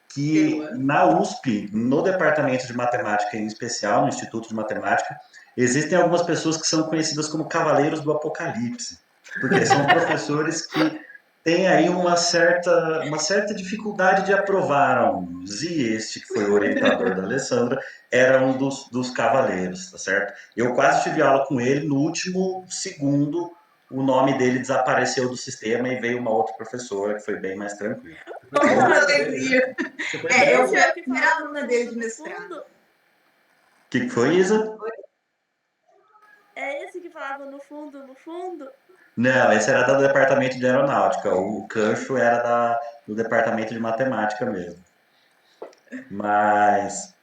B: que na USP, no departamento de matemática em especial, no Instituto de Matemática, existem algumas pessoas que são conhecidas como cavaleiros do apocalipse, porque são professores que têm aí uma certa dificuldade de aprovar uns, e este que foi o orientador da Alessandra era um dos cavaleiros, tá certo? Eu quase tive aula com ele, no último segundo o nome dele desapareceu do sistema e veio uma outra professora que foi bem mais tranquila.
D: Alegria. Eu fui a
E: que
D: primeira
E: falava
D: aluna
E: no
D: dele de
E: fundo, no
D: mestrado.
E: fundo?
B: O que foi, Isa?
E: É esse que falava no fundo, no fundo?
B: Não, esse era do departamento de aeronáutica. O Cancho era do departamento de matemática mesmo. Mas,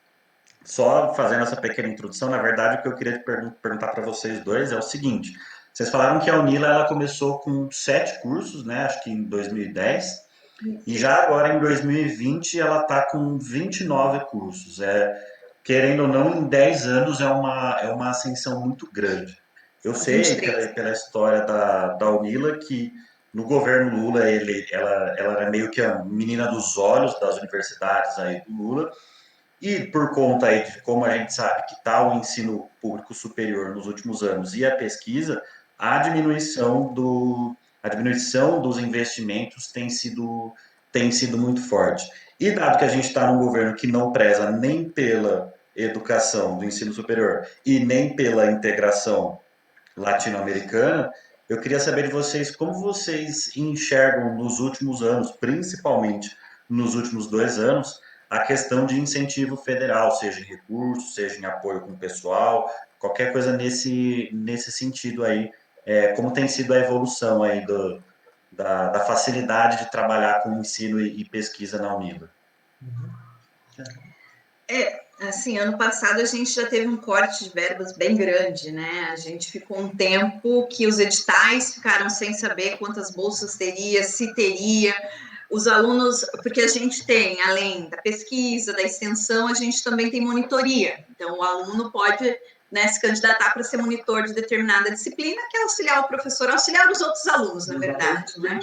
B: só fazendo essa pequena introdução, na verdade, o que eu queria perguntar para vocês dois é o seguinte: vocês falaram que a Unila ela começou com 7 cursos, né? Acho que em 2010, e já agora em 2020 ela está com 29 cursos. Querendo ou não, em 10 anos é uma ascensão muito grande. Eu sei
D: 23.
B: pela história da Unila que no governo Lula ela era meio que a menina dos olhos das universidades aí do Lula, e por conta aí de como a gente sabe que está o ensino público superior nos últimos anos e a pesquisa, a diminuição a diminuição dos investimentos tem sido muito forte. E dado que a gente está num governo que não preza nem pela educação do ensino superior e nem pela integração latino-americana, eu queria saber de vocês como vocês enxergam nos últimos anos, principalmente nos últimos 2 anos, a questão de incentivo federal, seja em recursos, seja em apoio com o pessoal, qualquer coisa nesse sentido aí, como tem sido a evolução aí da facilidade de trabalhar com ensino e pesquisa na Unila.
D: Assim, ano passado a gente já teve um corte de verbas bem grande, né? A gente ficou um tempo que os editais ficaram sem saber quantas bolsas teria, se teria. Os alunos, porque a gente tem, além da pesquisa, da extensão, a gente também tem monitoria. Então, o aluno pode, né, se candidatar para ser monitor de determinada disciplina, que é auxiliar o professor, auxiliar os outros alunos, na verdade, né?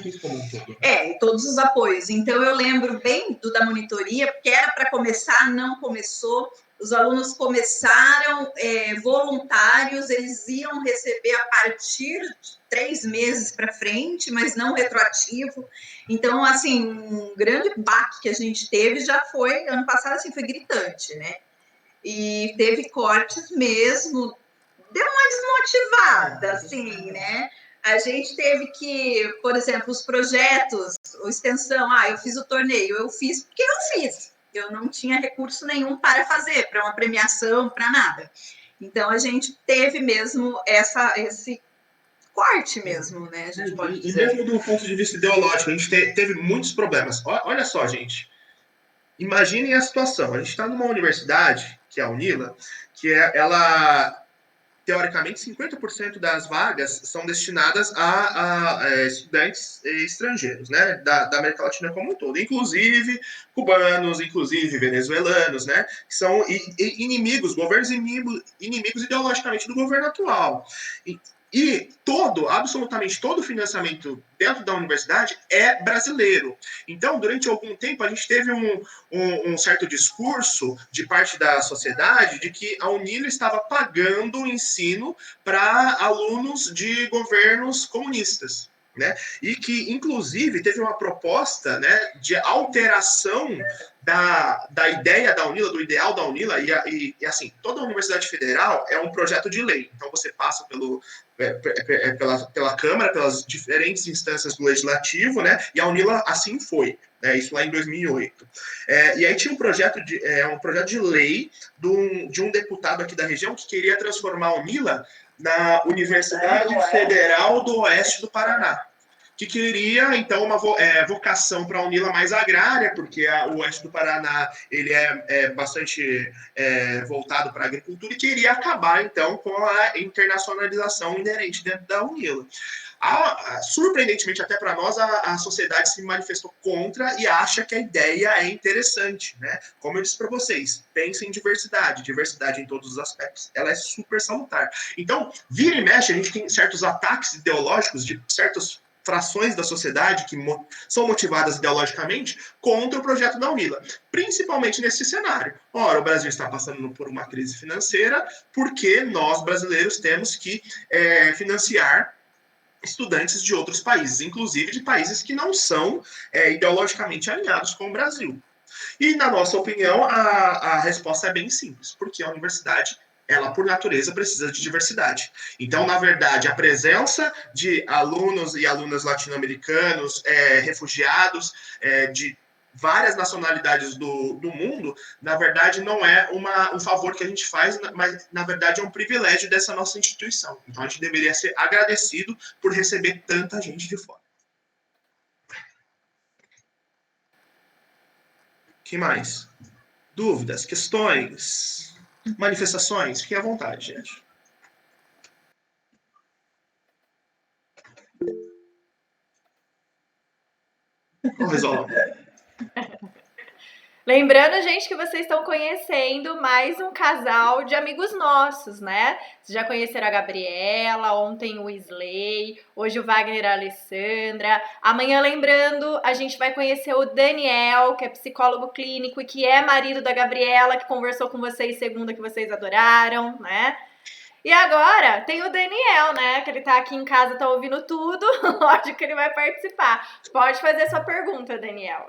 D: E todos os apoios. Então, eu lembro bem da monitoria, porque era para começar, não começou. Os alunos começaram voluntários, eles iam receber a partir de 3 meses para frente, mas não retroativo. Então, assim, um grande baque que a gente teve já foi, ano passado, assim, foi gritante, né? E teve cortes mesmo, deu uma desmotivada, assim, né? A gente teve que, por exemplo, os projetos, a extensão, eu fiz o torneio, eu fiz porque eu fiz. Eu não tinha recurso nenhum para fazer, para uma premiação, para nada. Então, a gente teve mesmo esse corte mesmo, né? A gente pode dizer.
C: E mesmo do ponto de vista ideológico, a gente teve muitos problemas. Olha só, gente. Imaginem a situação. A gente está numa universidade, que é a Unila, que ela teoricamente, 50% das vagas são destinadas a estudantes estrangeiros, né, da América Latina como um todo, inclusive cubanos, inclusive venezuelanos, né, que são inimigos, governos inimigos ideologicamente do governo atual. E absolutamente todo o financiamento dentro da universidade é brasileiro. Então, durante algum tempo, a gente teve um certo discurso de parte da sociedade de que a Unila estava pagando o ensino para alunos de governos comunistas. Né? E que, inclusive, teve uma proposta, né, de alteração da ideia da Unila, do ideal da Unila, e assim, toda a Universidade Federal é um projeto de lei. Então, você passa pela Câmara, pelas diferentes instâncias do Legislativo, né? E a Unila assim foi, né? Isso lá em 2008. E aí tinha um projeto de lei de um deputado aqui da região que queria transformar a Unila na Universidade Federal do Oeste do Paraná, que queria, então, uma vocação para a Unila mais agrária, porque o oeste do Paraná ele é bastante voltado para a agricultura, e queria acabar, então, com a internacionalização inerente dentro da Unila. Surpreendentemente, até para nós, a sociedade se manifestou contra e acha que a ideia é interessante, né? Como eu disse para vocês, pensem em diversidade em todos os aspectos, ela é super salutar. Então, vira e mexe, a gente tem certos ataques ideológicos de certas frações da sociedade que são motivadas ideologicamente contra o projeto da UNILA, principalmente nesse cenário. Ora, o Brasil está passando por uma crise financeira porque nós, brasileiros, temos que financiar estudantes de outros países, inclusive de países que não são ideologicamente alinhados com o Brasil. E, na nossa opinião, a resposta é bem simples, porque a universidade, ela, por natureza, precisa de diversidade. Então, na verdade, a presença de alunos e alunas latino-americanos, refugiados, de várias nacionalidades do mundo, na verdade, não é um favor que a gente faz, mas, na verdade, é um privilégio dessa nossa instituição. Então, a gente deveria ser agradecido por receber tanta gente de fora. O que mais? Dúvidas, questões, manifestações? Fiquem à vontade, gente. Vamos resolver.
A: Lembrando, gente, que vocês estão conhecendo mais um casal de amigos nossos, né? Vocês já conheceram a Gabriela, ontem o Isley, hoje o Wagner e a Alessandra. Amanhã, lembrando, a gente vai conhecer o Daniel, que é psicólogo clínico e que é marido da Gabriela, que conversou com vocês segunda, que vocês adoraram, né? E agora tem o Daniel, né? Que ele tá aqui em casa, tá ouvindo tudo. Lógico que ele vai participar. Pode fazer sua pergunta, Daniel.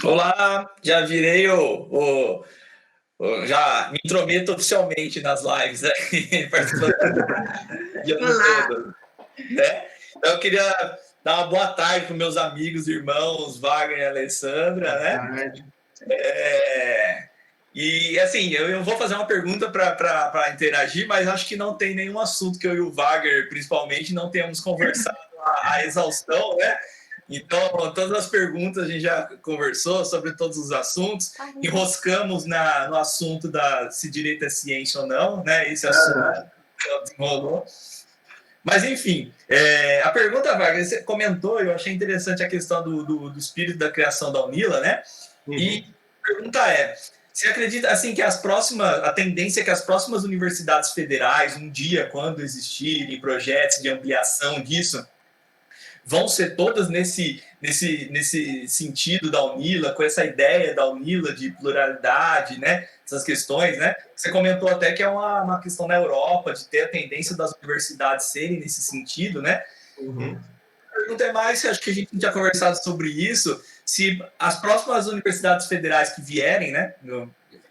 F: Olá, já virei já me intrometo oficialmente nas lives, né? Participando de ano todo, né? Então eu queria dar uma boa tarde para meus amigos, irmãos, Wagner e Alessandra, né? E assim, eu vou fazer uma pergunta para interagir, mas acho que não tem nenhum assunto que eu e o Wagner, principalmente, não tenhamos conversado a exaustão, né? Então, todas as perguntas a gente já conversou sobre todos os assuntos, enroscamos no assunto se direito é ciência ou não, né? Esse assunto desenrolou. Mas, enfim, a pergunta, Wagner, você comentou, eu achei interessante a questão do espírito da criação da UNILA, né? Uhum. E a pergunta é, você acredita assim, que a tendência é que as próximas universidades federais, um dia, quando existirem projetos de ampliação disso, vão ser todas nesse sentido da UNILA, com essa ideia da UNILA de pluralidade, né? Essas questões, né? Você comentou até que é uma questão na Europa, de ter a tendência das universidades serem nesse sentido, né? Uhum. A pergunta é mais, acho que a gente tinha conversado sobre isso, se as próximas universidades federais que vierem, né?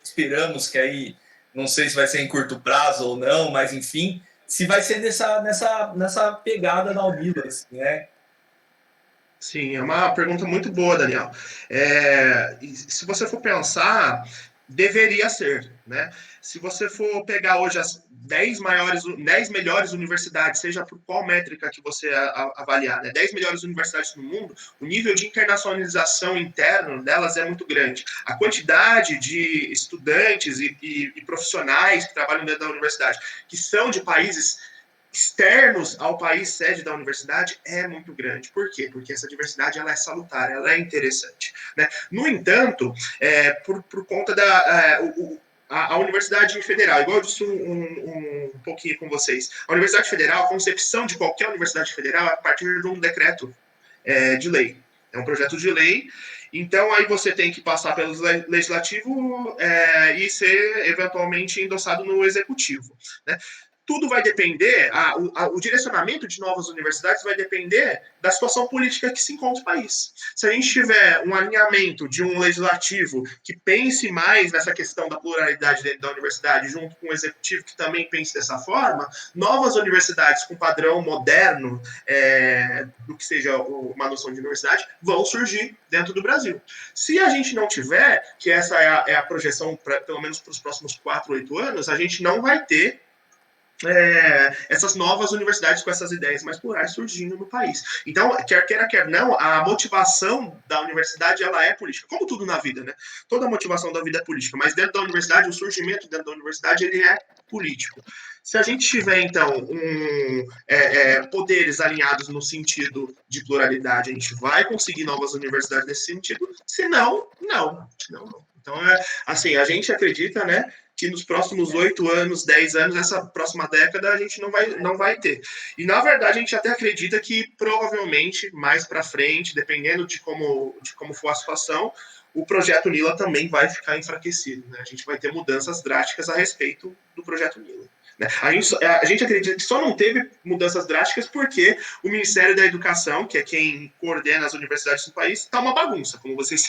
F: Esperamos que aí, não sei se vai ser em curto prazo ou não, mas enfim, se vai ser nessa pegada da UNILA, assim, né?
C: Sim, é uma pergunta muito boa, Daniel. Se você for pensar, deveria ser, né? Se você for pegar hoje as 10 melhores universidades, seja por qual métrica que você avaliar, né? 10 melhores universidades no mundo, o nível de internacionalização interno delas é muito grande. A quantidade de estudantes e profissionais que trabalham dentro da universidade, que são de países externos ao país sede da universidade é muito grande. Por quê? Porque essa diversidade ela é salutar, ela é interessante, né? No entanto, por conta a Universidade Federal, igual eu disse um pouquinho com vocês, a Universidade Federal, a concepção de qualquer Universidade Federal é a partir de um decreto de lei. É um projeto de lei, então aí você tem que passar pelo legislativo e ser eventualmente endossado no executivo, né? Tudo vai depender, o direcionamento de novas universidades vai depender da situação política que se encontra o país. Se a gente tiver um alinhamento de um legislativo que pense mais nessa questão da pluralidade dentro da universidade, junto com o executivo que também pense dessa forma, novas universidades com padrão moderno do que seja uma noção de universidade vão surgir dentro do Brasil. Se a gente não tiver, que essa é a projeção, pelo menos para os próximos 4, 8 anos, a gente não vai ter essas novas universidades com essas ideias mais plurais surgindo no país. Então, quer queira, quer não, a motivação da universidade, ela é política. Como tudo na vida, né? Toda a motivação da vida é política, mas dentro da universidade, o surgimento dentro da universidade, ele é político. Se a gente tiver, então, poderes alinhados no sentido de pluralidade, a gente vai conseguir novas universidades nesse sentido. Se não, não. Então, assim, a gente acredita, né, que nos próximos 8 anos, 10 anos, essa próxima década, a gente não vai ter. E, na verdade, a gente até acredita que, provavelmente, mais para frente, dependendo de como for a situação, o projeto Nila também vai ficar enfraquecido. Né? A gente vai ter mudanças drásticas a respeito do projeto Nila. Né? A gente acredita que só não teve mudanças drásticas porque o Ministério da Educação, que é quem coordena as universidades do país, está uma bagunça, como vocês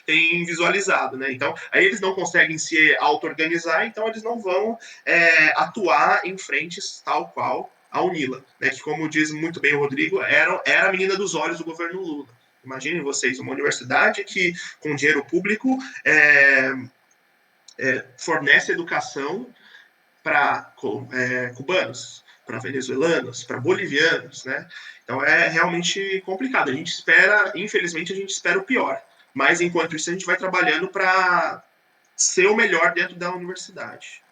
C: têm visualizado. Né? Então, aí eles não conseguem se auto-organizar, então eles não vão atuar em frentes tal qual a UNILA, né? Que, como diz muito bem o Rodrigo, era a menina dos olhos do governo Lula. Imaginem vocês, uma universidade que, com dinheiro público, fornece educação para cubanos, para venezuelanos, para bolivianos, né? Então é realmente complicado. Infelizmente, a gente espera o pior. Mas, enquanto isso, a gente vai trabalhando para ser o melhor dentro da universidade.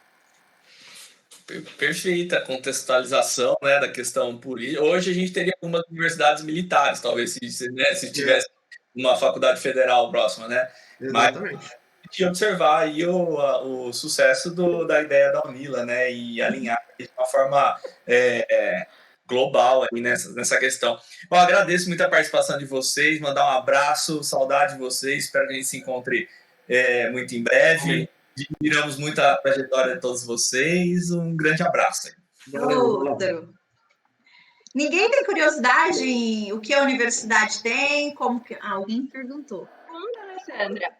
F: Perfeita a contextualização, né, da questão política. Hoje a gente teria algumas universidades militares, talvez, se tivesse uma faculdade federal próxima, né?
C: Exatamente.
F: Mas a gente observar aí o sucesso da ideia da UNILA, né, e alinhar de uma forma global aí nessa questão. Bom, agradeço muito a participação de vocês, mandar um abraço, saudade de vocês, espero que a gente se encontre muito em breve. Admiramos muito a trajetória de todos vocês. Um grande abraço.
D: Outro. Ninguém tem curiosidade em o que a universidade tem? Como que... alguém perguntou.
A: Alessandra.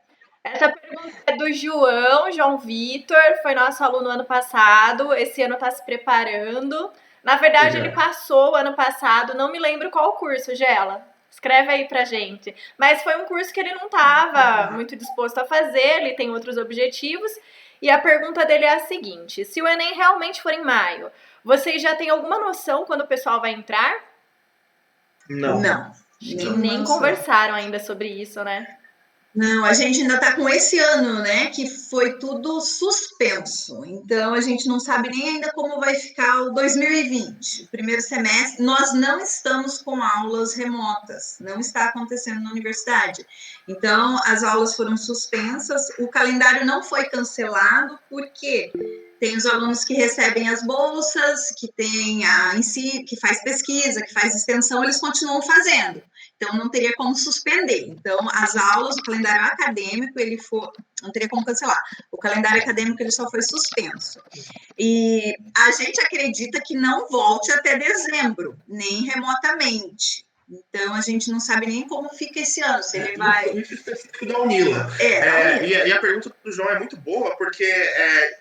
A: Essa pergunta é do João Vitor, foi nosso aluno ano passado, esse ano está se preparando. Na verdade, ele passou o ano passado, não me lembro qual curso, Gela. Escreve aí pra gente. Mas foi um curso que ele não estava muito disposto a fazer, ele tem outros objetivos. E a pergunta dele é a seguinte: se o Enem realmente for em maio, vocês já têm alguma noção quando o pessoal vai entrar?
C: Não.
A: Nem conversaram ainda sobre isso, né?
D: Não, a gente ainda está com esse ano, né, que foi tudo suspenso. Então, a gente não sabe nem ainda como vai ficar o 2020. O primeiro semestre, nós não estamos com aulas remotas, não está acontecendo na universidade. Então, as aulas foram suspensas, o calendário não foi cancelado, porque tem os alunos que recebem as bolsas, que tem que faz pesquisa, que faz extensão, eles continuam fazendo. Então, não teria como suspender. Então, as aulas, o calendário acadêmico, não teria como cancelar. O calendário acadêmico, ele só foi suspenso. E a gente acredita que não volte até dezembro, nem remotamente. Então, a gente não sabe nem como fica esse ano, se ele vai...
C: Da UNILA. E a pergunta do João é muito boa, porque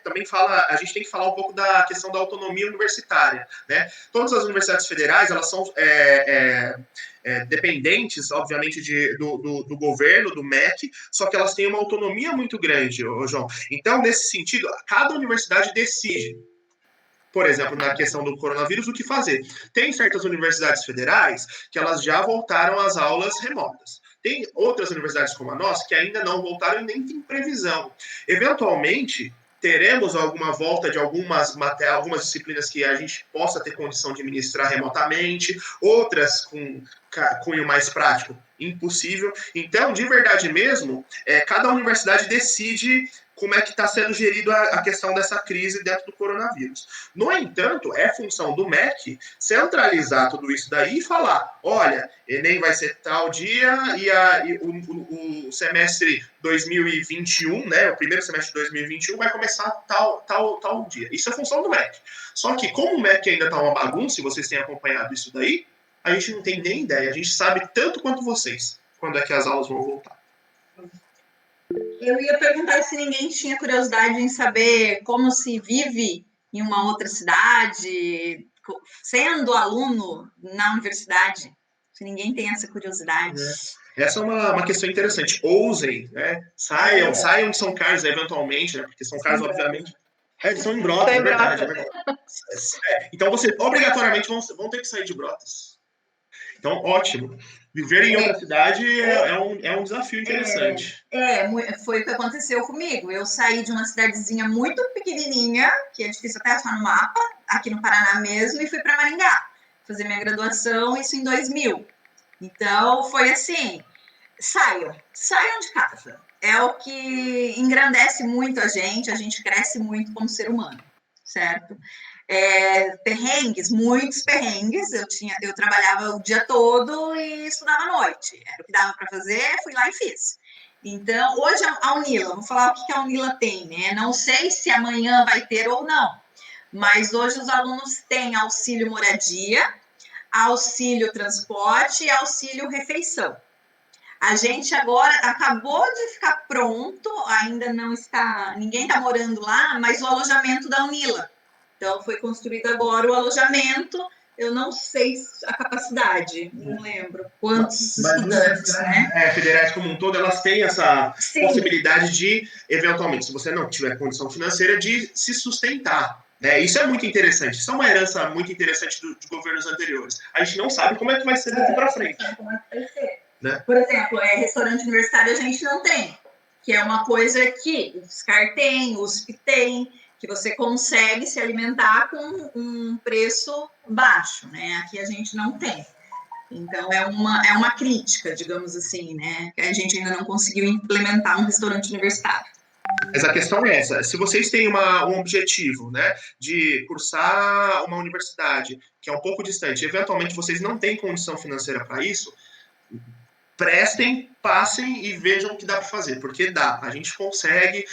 C: também a gente tem que falar um pouco da questão da autonomia universitária, né? Todas as universidades federais, elas são dependentes, obviamente, do governo, do MEC, só que elas têm uma autonomia muito grande, João. Então, nesse sentido, cada universidade decide, por exemplo, na questão do coronavírus, o que fazer. Tem certas universidades federais que elas já voltaram às aulas remotas. Tem outras universidades como a nossa que ainda não voltaram e nem tem previsão. Eventualmente, teremos alguma volta de algumas disciplinas que a gente possa ter condição de ministrar remotamente, outras com cunho mais prático, impossível. Então, de verdade mesmo, cada universidade decide como é que está sendo gerida a questão dessa crise dentro do coronavírus. No entanto, é função do MEC centralizar tudo isso daí e falar, olha, Enem vai ser tal dia e o semestre 2021, né, o primeiro semestre de 2021 vai começar tal dia. Isso é função do MEC. Só que como o MEC ainda está uma bagunça, e vocês têm acompanhado isso daí, a gente não tem nem ideia. A gente sabe tanto quanto vocês quando é que as aulas vão voltar.
D: Eu ia perguntar se ninguém tinha curiosidade em saber como se vive em uma outra cidade, sendo aluno na universidade. Se ninguém tem essa curiosidade.
C: Essa é uma questão interessante. Ousem, né? Saiam de São Carlos eventualmente, né? Porque São Carlos, obviamente... eles são em Brotas, é verdade. Então, vocês obrigatoriamente vão ter que sair de Brotas. Então, ótimo. Viver em outra cidade é um desafio interessante.
D: Foi o que aconteceu comigo. Eu saí de uma cidadezinha muito pequenininha, que é difícil até achar no mapa, aqui no Paraná mesmo, e fui para Maringá fazer minha graduação, isso em 2000. Então, foi assim, saiam de casa. É o que engrandece muito a gente cresce muito como ser humano, certo? Perrengues, muitos perrengues. Eu trabalhava o dia todo e estudava à noite. Era o que dava para fazer, fui lá e fiz. Então, hoje a Unila, vou falar o que a Unila tem, né? Não sei se amanhã vai ter ou não, mas hoje os alunos têm auxílio moradia, auxílio transporte e auxílio refeição. A gente agora acabou de ficar pronto, ainda não está, ninguém está morando lá, mas o alojamento da Unila. Então, foi construído agora o alojamento, eu não sei a capacidade, não lembro quantos estudantes, né?
C: Federais como um todo, elas têm essa possibilidade de, eventualmente, se você não tiver condição financeira, de se sustentar. Né? Isso é muito interessante, isso é uma herança muito interessante de governos anteriores. A gente não sabe como é que vai ser daqui para frente.
D: Como é que vai ser?
C: Né?
D: Por exemplo, restaurante universitário a gente não tem, que é uma coisa que o SCAR tem, o USP tem, que você consegue se alimentar com um preço baixo, né? Aqui a gente não tem. Então, é uma crítica, digamos assim, né? Que a gente ainda não conseguiu implementar um restaurante universitário.
C: Mas a questão é essa, se vocês têm um objetivo, né, de cursar uma universidade que é um pouco distante, eventualmente vocês não têm condição financeira para isso, prestem, passem e vejam o que dá para fazer, porque dá. A gente consegue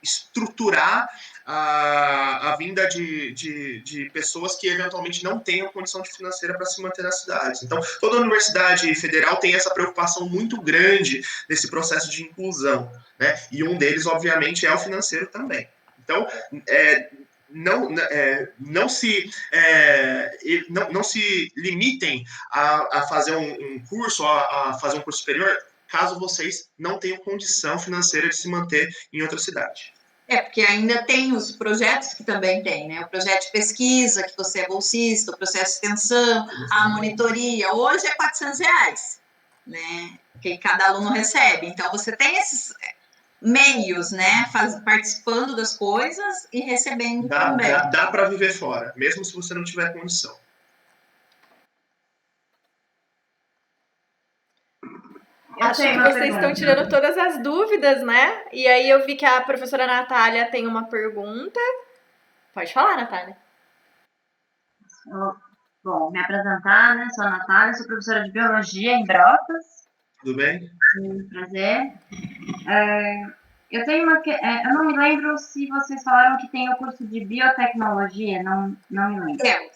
C: estruturar a vinda de pessoas que eventualmente não tenham condição financeira para se manter nas cidades. Então, toda universidade federal tem essa preocupação muito grande nesse processo de inclusão, né? E um deles, obviamente, é o financeiro também. Então, não se limitem a fazer um curso, a fazer um curso superior, caso vocês não tenham condição financeira de se manter em outra cidade.
D: Porque ainda tem os projetos que também tem, né? O projeto de pesquisa, que você é bolsista, o processo de extensão, a monitoria. Hoje é R$400, né? Que cada aluno recebe. Então, você tem esses meios, né? Participando das coisas e recebendo também.
C: Dá para viver fora, mesmo se você não tiver condição.
A: Acho que vocês estão tirando todas as dúvidas, né? E aí eu vi que a professora Natália tem uma pergunta. Pode falar, Natália.
G: Bom, me apresentar, né? Sou a Natália, sou professora de Biologia em Brotas.
C: Tudo bem?
G: Prazer. Eu tenho eu não me lembro se vocês falaram que tem o curso de Biotecnologia, não me lembro. É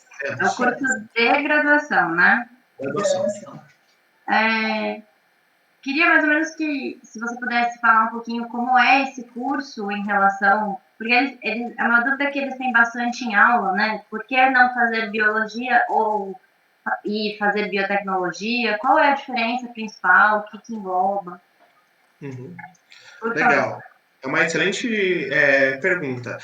G: o curso de graduação, né?
C: Graduação.
G: Queria mais ou menos que, se você pudesse falar um pouquinho como é esse curso em relação... Porque é uma dúvida que eles têm bastante em aula, né? Por que não fazer biologia e fazer biotecnologia? Qual é a diferença principal? O que engloba?
C: Legal. É uma excelente pergunta.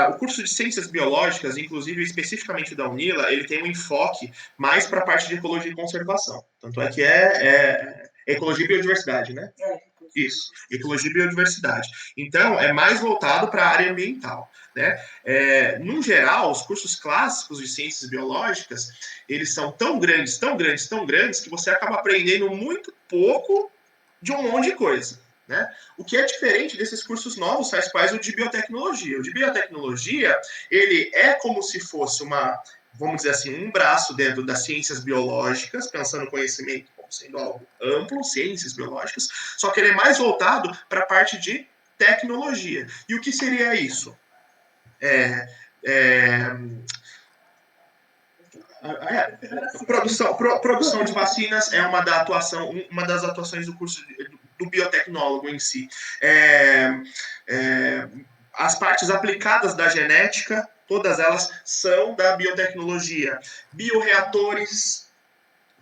C: O curso de Ciências Biológicas, inclusive especificamente da Unila, ele tem um enfoque mais para a parte de ecologia e conservação. Tanto é que ecologia e biodiversidade, né? Isso, ecologia e biodiversidade. Então, é mais voltado para a área ambiental, né? No geral, os cursos clássicos de ciências biológicas, eles são tão grandes, que você acaba aprendendo muito pouco de um monte de coisa, né? O que é diferente desses cursos novos, quais o de biotecnologia. O de biotecnologia, ele é como se fosse vamos dizer assim, um braço dentro das ciências biológicas, pensando no conhecimento como sendo algo amplo, ciências biológicas, só que ele é mais voltado para a parte de tecnologia. E o que seria isso? Produção de vacinas é uma das atuações do curso do biotecnólogo em si. As partes aplicadas da genética, todas elas são da biotecnologia. Bioreatores,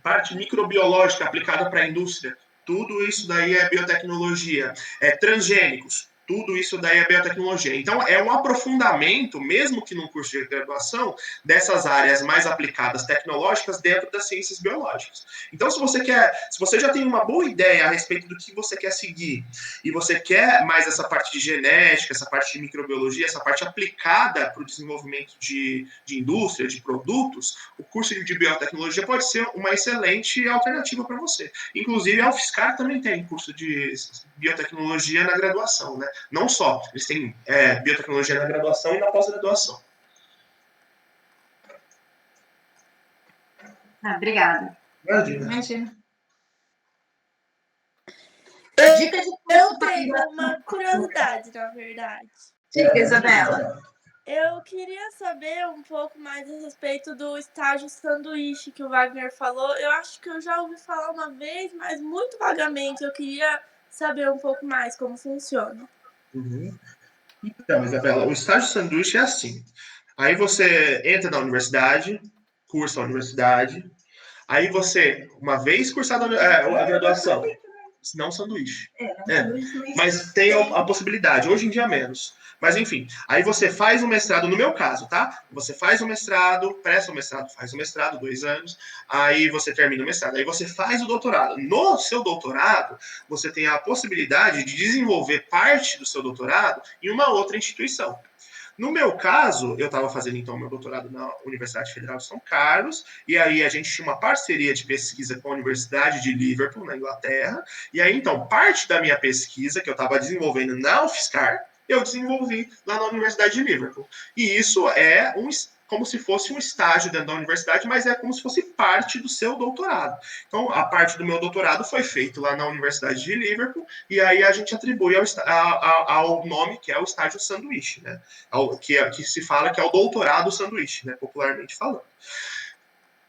C: parte microbiológica aplicada para a indústria, tudo isso daí é biotecnologia. Transgênicos, Tudo isso daí é biotecnologia. Então, é um aprofundamento, mesmo que num curso de graduação, dessas áreas mais aplicadas tecnológicas dentro das ciências biológicas. Então, se você já tem uma boa ideia a respeito do que você quer seguir e você quer mais essa parte de genética, essa parte de microbiologia, essa parte aplicada para o desenvolvimento de indústria, de produtos, o curso de biotecnologia pode ser uma excelente alternativa para você. Inclusive, a UFSCar também tem curso de biotecnologia na graduação, né? Não só, eles têm biotecnologia na graduação e na pós-graduação.
G: Obrigada.
D: Imagina.
E: Eu,
D: Dica de
E: eu
D: curso para
E: tenho uma curiosidade, na verdade.
D: Diga, Isabela.
E: Eu queria saber um pouco mais a respeito do estágio sanduíche que o Wagner falou. Eu acho que eu já ouvi falar uma vez, mas muito vagamente. Eu queria saber um pouco mais como funciona.
C: Então, Isabela, o estágio sanduíche é assim. Aí você entra na universidade, cursa a universidade, aí você, uma vez cursada a graduação, não sanduíche. Mas tem a possibilidade, hoje em dia menos. Mas enfim, aí você faz o mestrado, no meu caso, tá? Você faz o mestrado, presta o mestrado, faz o mestrado, 2 anos, aí você termina o mestrado, aí você faz o doutorado. No seu doutorado, você tem a possibilidade de desenvolver parte do seu doutorado em uma outra instituição. No meu caso, eu estava fazendo então meu doutorado na Universidade Federal de São Carlos, e aí a gente tinha uma parceria de pesquisa com a Universidade de Liverpool, na Inglaterra, e aí então parte da minha pesquisa que eu estava desenvolvendo na UFSCar, eu desenvolvi lá na Universidade de Liverpool. E isso é como se fosse um estágio dentro da universidade, mas é como se fosse parte do seu doutorado. Então, a parte do meu doutorado foi feita lá na Universidade de Liverpool, e aí a gente atribui ao nome que é o estágio sanduíche, né? Que se fala que é o doutorado sanduíche, né? Popularmente falando.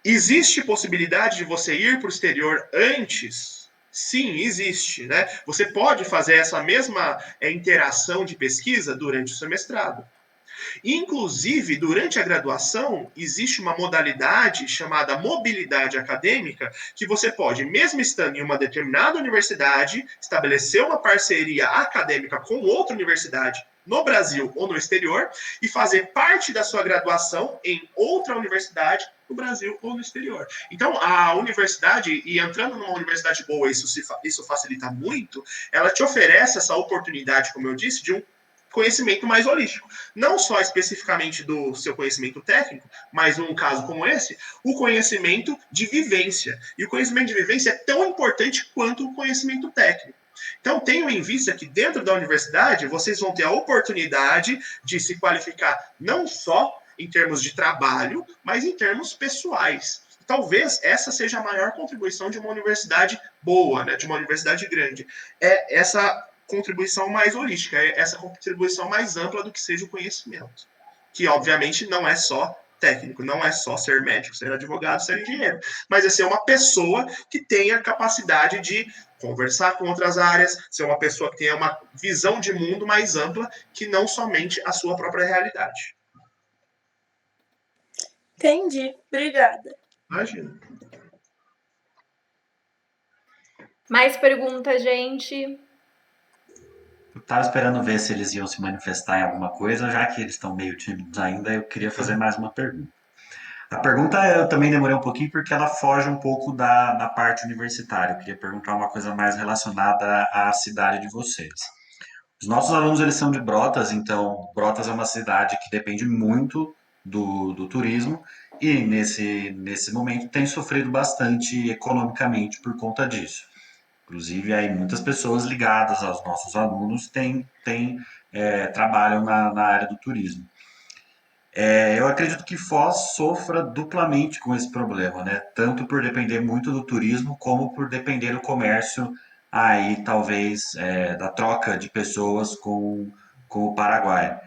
C: Existe possibilidade de você ir para o exterior antes? Sim, existe, né? Você pode fazer essa mesma interação de pesquisa durante o seu mestrado. Inclusive, durante a graduação, existe uma modalidade chamada mobilidade acadêmica, que você pode, mesmo estando em uma determinada universidade, estabelecer uma parceria acadêmica com outra universidade no Brasil ou no exterior e fazer parte da sua graduação em outra universidade no Brasil ou no exterior. Então, a universidade, e entrando numa universidade boa, isso facilita muito, ela te oferece essa oportunidade, como eu disse, de um conhecimento mais holístico. Não só especificamente do seu conhecimento técnico, mas num caso como esse, o conhecimento de vivência. E o conhecimento de vivência é tão importante quanto o conhecimento técnico. Então, tenham em vista que dentro da universidade vocês vão ter a oportunidade de se qualificar não só em termos de trabalho, mas em termos pessoais. Talvez essa seja a maior contribuição de uma universidade boa, né, de uma universidade grande. É essa contribuição mais holística, essa contribuição mais ampla do que seja o conhecimento. Que, obviamente, não é só técnico, não é só ser médico, ser advogado, ser engenheiro, mas é ser uma pessoa que tenha capacidade de conversar com outras áreas, ser uma pessoa que tenha uma visão de mundo mais ampla que não somente a sua própria realidade.
E: Entendi. Obrigada.
C: Imagina.
A: Mais perguntas, gente?
B: Eu estava esperando ver se eles iam se manifestar em alguma coisa, já que eles estão meio tímidos ainda, eu queria fazer mais uma pergunta. A pergunta eu também demorei um pouquinho porque ela foge um pouco da parte universitária. Eu queria perguntar uma coisa mais relacionada à cidade de vocês. Os nossos alunos, eles são de Brotas, então Brotas é uma cidade que depende muito do turismo e nesse momento tem sofrido bastante economicamente por conta disso. Inclusive, aí muitas pessoas ligadas aos nossos alunos trabalham na área do turismo. Eu acredito que Foz sofra duplamente com esse problema, né? Tanto por depender muito do turismo, como por depender do comércio, aí talvez da troca de pessoas com o Paraguai.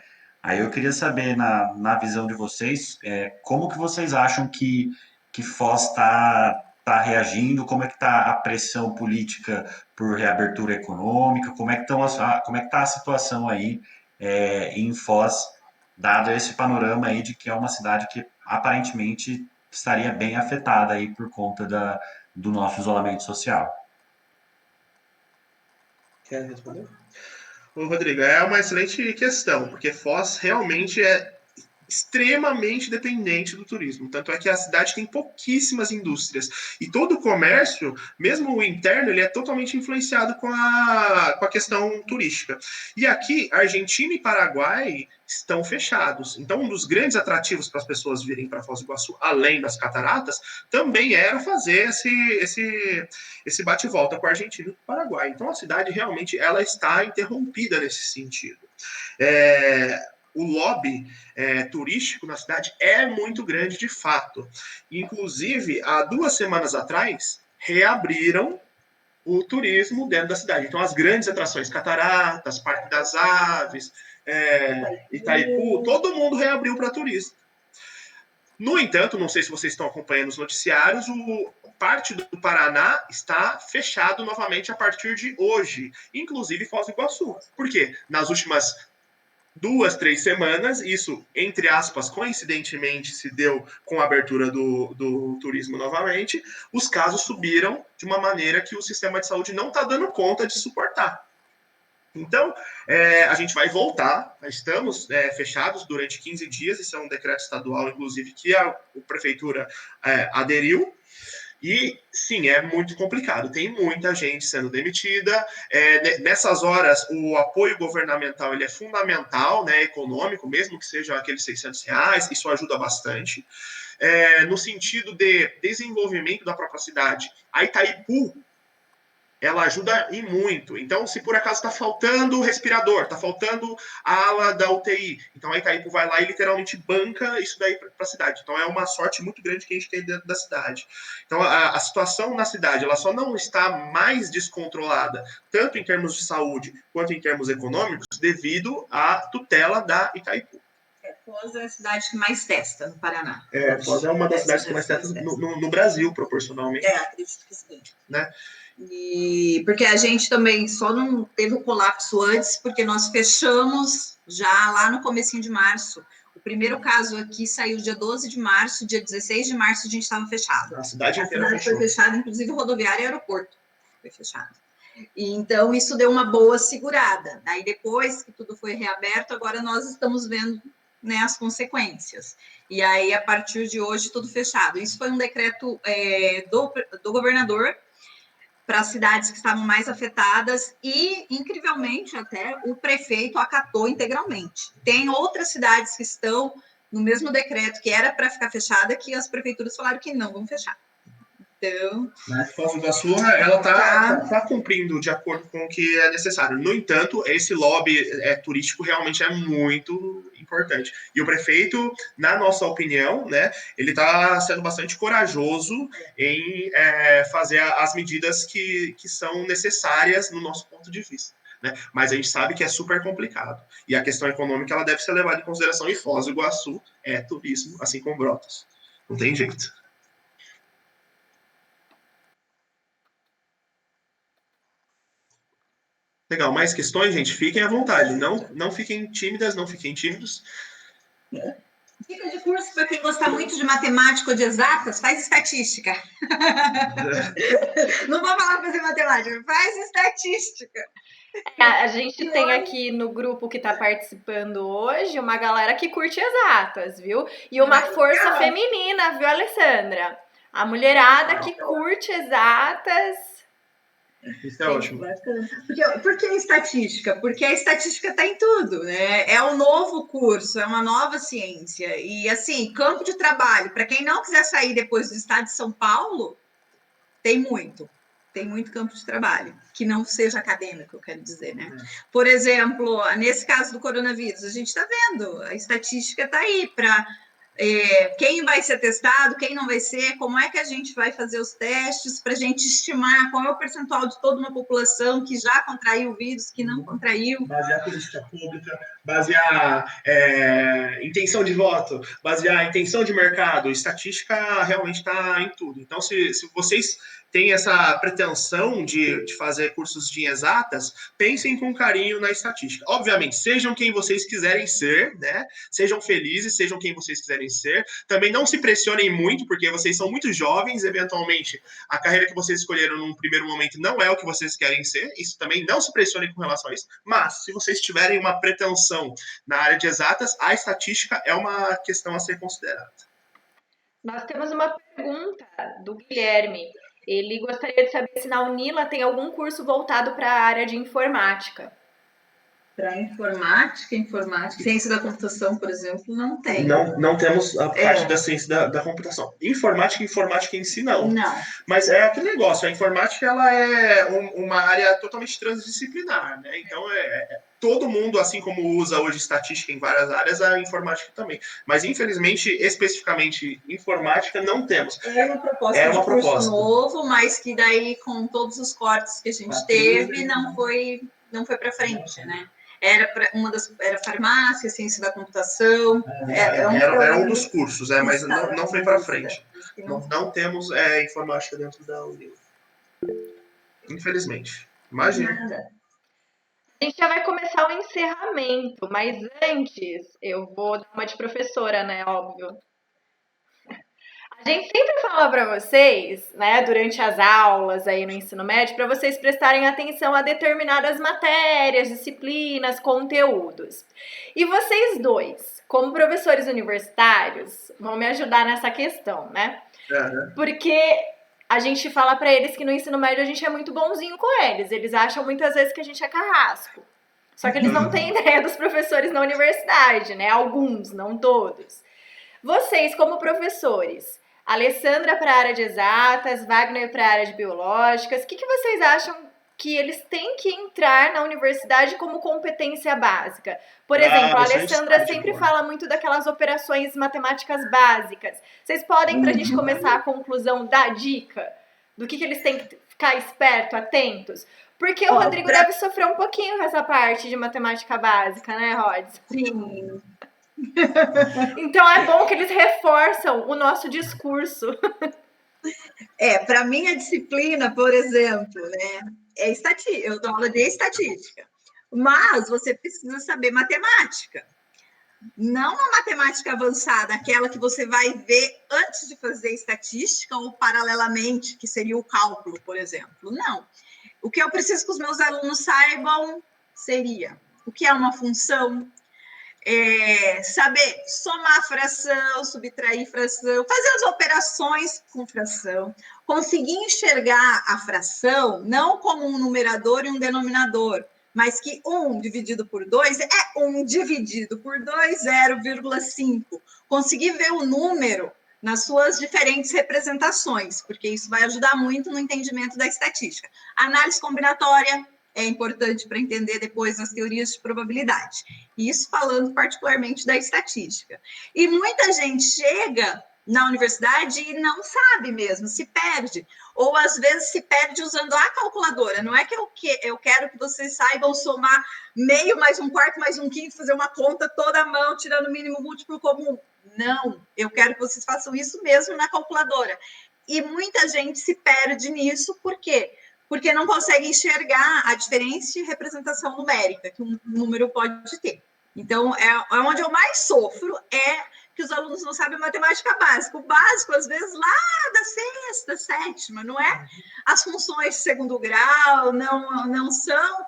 B: Aí eu queria saber, na visão de vocês, como que vocês acham que Foz está reagindo, como é que está a pressão política por reabertura econômica, como é que está a situação aí em Foz, dado esse panorama aí de que é uma cidade que aparentemente estaria bem afetada aí por conta do nosso isolamento social.
C: Quer responder? Ô, Rodrigo, é uma excelente questão, porque Foz realmente é extremamente dependente do turismo. Tanto é que a cidade tem pouquíssimas indústrias. E todo o comércio, mesmo o interno, ele é totalmente influenciado com a questão turística. E aqui, Argentina e Paraguai estão fechados. Então, um dos grandes atrativos para as pessoas virem para Foz do Iguaçu, além das cataratas, também era fazer esse bate-volta com a Argentina e o Paraguai. Então, a cidade realmente ela está interrompida nesse sentido. O lobby turístico na cidade é muito grande de fato. Inclusive, há 2 semanas atrás, reabriram o turismo dentro da cidade. Então, as grandes atrações, Cataratas, Parque das Aves, Itaipu, todo mundo reabriu para turismo. No entanto, não sei se vocês estão acompanhando os noticiários, parte do Paraná está fechado novamente a partir de hoje, inclusive Foz do Iguaçu. Por quê? Nas últimas 2, 3 semanas, isso, entre aspas, coincidentemente se deu com a abertura do turismo novamente, os casos subiram de uma maneira que o sistema de saúde não está dando conta de suportar. Então, a gente vai voltar, estamos fechados durante 15 dias, isso é um decreto estadual, inclusive, que a prefeitura aderiu, e, sim, é muito complicado. Tem muita gente sendo demitida. Nessas horas, o apoio governamental ele é fundamental, né, econômico, mesmo que sejam aqueles R$600, isso ajuda bastante. No sentido de desenvolvimento da própria cidade, a Itaipu, ela ajuda e muito. Então, se por acaso está faltando respirador, está faltando a ala da UTI, então a Itaipu vai lá e literalmente banca isso daí para a cidade. Então, é uma sorte muito grande que a gente tem dentro da cidade. Então, a situação na cidade, ela só não está mais descontrolada, tanto em termos de saúde quanto em termos econômicos, devido à tutela da Itaipu.
D: Foz é a cidade que mais testa no Paraná.
C: Foz é uma das cidades que mais testa no Brasil, proporcionalmente.
D: Acredito que sim.
C: Né?
D: E porque a gente também só não teve o colapso antes, porque nós fechamos já lá no comecinho de março. O primeiro caso aqui saiu dia 12 de março, dia 16 de março a gente estava fechado.
C: A cidade inteira
D: foi fechada, inclusive rodoviária e aeroporto foi fechado. E, então, isso deu uma boa segurada. Aí, depois que tudo foi reaberto, agora nós estamos vendo, né, as consequências. E aí, a partir de hoje, tudo fechado. Isso foi um decreto do governador para as cidades que estavam mais afetadas e, incrivelmente, até o prefeito acatou integralmente. Tem outras cidades que estão no mesmo decreto que era para ficar fechada, que as prefeituras falaram que não vão fechar. Então,
C: Foz do Iguaçu, ela está cumprindo de acordo com o que é necessário. No entanto, esse lobby turístico realmente é muito importante. E o prefeito, na nossa opinião, né, ele está sendo bastante corajoso em fazer as medidas que são necessárias no nosso ponto de vista. Né? Mas a gente sabe que é super complicado. E a questão econômica ela deve ser levada em consideração. E Foz do Iguaçu é turismo, assim como Brotas. Não tem jeito. Legal, mais questões, gente? Fiquem à vontade. Não fiquem tímidas, não fiquem tímidos.
D: Dica de curso para quem gostar muito de matemática ou de exatas, faz estatística. Não vou falar para fazer matemática, faz estatística.
A: A gente tem aqui no grupo que está participando hoje uma galera que curte exatas, viu? E uma força feminina, viu, Alessandra? A mulherada que curte exatas.
C: Isso é ótimo.
D: Por que estatística? Porque a estatística está em tudo, né? É um novo curso, é uma nova ciência. E, assim, campo de trabalho, para quem não quiser sair depois do estado de São Paulo, tem muito campo de trabalho, que não seja acadêmico, eu quero dizer, né? Por exemplo, nesse caso do coronavírus, a gente está vendo, a estatística está aí para quem vai ser testado, quem não vai ser, como é que a gente vai fazer os testes para a gente estimar qual é o percentual de toda uma população que já contraiu o vírus, que não contraiu.
C: Basear política pública, basear intenção de voto, basear intenção de mercado, estatística realmente está em tudo. Então, se vocês têm essa pretensão de fazer cursos de exatas, pensem com carinho na estatística. Obviamente, sejam quem vocês quiserem ser, né? Sejam felizes, sejam quem vocês quiserem ser. Também não se pressionem muito, porque vocês são muito jovens, eventualmente a carreira que vocês escolheram num primeiro momento não é o que vocês querem ser, isso também não se pressionem com relação a isso, mas se vocês tiverem uma pretensão na área de exatas, a estatística é uma questão a ser considerada.
A: Nós temos uma pergunta do Guilherme. Ele gostaria de saber se na Unila tem algum curso voltado para a área de informática.
D: Para informática, ciência da computação, por exemplo, não tem.
C: Não temos a parte da ciência da computação. Informática em si, não. Mas é aquele negócio, a informática ela é uma área totalmente transdisciplinar, né? Então, todo mundo, assim como usa hoje estatística em várias áreas, a informática também. Mas, infelizmente, especificamente informática, não temos.
D: É uma proposta de curso novo, mas que daí, com todos os cortes que a gente teve, não foi para frente, né? Era farmácia, ciência da computação.
C: Era um dos cursos, mas não foi para frente. Não temos informática dentro da Unila. Infelizmente. Imagina.
A: A gente já vai começar o encerramento, mas antes eu vou dar uma de professora, né? Óbvio. A gente sempre fala para vocês, né, durante as aulas aí no ensino médio, para vocês prestarem atenção a determinadas matérias, disciplinas, conteúdos. E vocês dois, como professores universitários, vão me ajudar nessa questão, né? Porque a gente fala para eles que no ensino médio a gente é muito bonzinho com eles. Eles acham muitas vezes que a gente é carrasco. Só que eles não têm ideia dos professores na universidade, né? Alguns, não todos. Vocês, como professores, Alessandra para a área de exatas, Wagner para a área de biológicas, o que vocês acham que eles têm que entrar na universidade como competência básica? Por exemplo, a Alessandra sempre fala muito daquelas operações matemáticas básicas. Vocês podem, para a gente começar a conclusão, dar dica do que eles têm que ficar esperto, atentos? Porque o Rodrigo deve sofrer um pouquinho com essa parte de matemática básica, né, Rods?
D: Sim.
A: Então é bom que eles reforçam o nosso discurso.
D: Para mim a disciplina, por exemplo, né, eu dou aula de estatística, mas você precisa saber matemática. Não a matemática avançada, aquela que você vai ver antes de fazer estatística ou paralelamente, que seria o cálculo, por exemplo. Não. O que eu preciso que os meus alunos saibam seria o que é uma função, saber somar fração, subtrair fração, fazer as operações com fração, conseguir enxergar a fração não como um numerador e um denominador, mas que 1 dividido por 2 é 1 dividido por 2, 0,5. Conseguir ver o número nas suas diferentes representações, porque isso vai ajudar muito no entendimento da estatística. A análise combinatória é importante para entender depois as teorias de probabilidade. Isso falando particularmente da estatística. E muita gente chega na universidade e não sabe mesmo, se perde. Ou, às vezes, se perde usando a calculadora. Não é que eu quero que vocês saibam somar meio mais um quarto mais um quinto, fazer uma conta toda à mão, tirando o mínimo múltiplo comum. Não, eu quero que vocês façam isso mesmo na calculadora. E muita gente se perde nisso, por quê? Porque não consegue enxergar a diferença de representação numérica que um número pode ter. Então, é onde eu mais sofro, que os alunos não sabem matemática básica. O básico, às vezes, lá da sexta, sétima, não é? As funções de segundo grau não são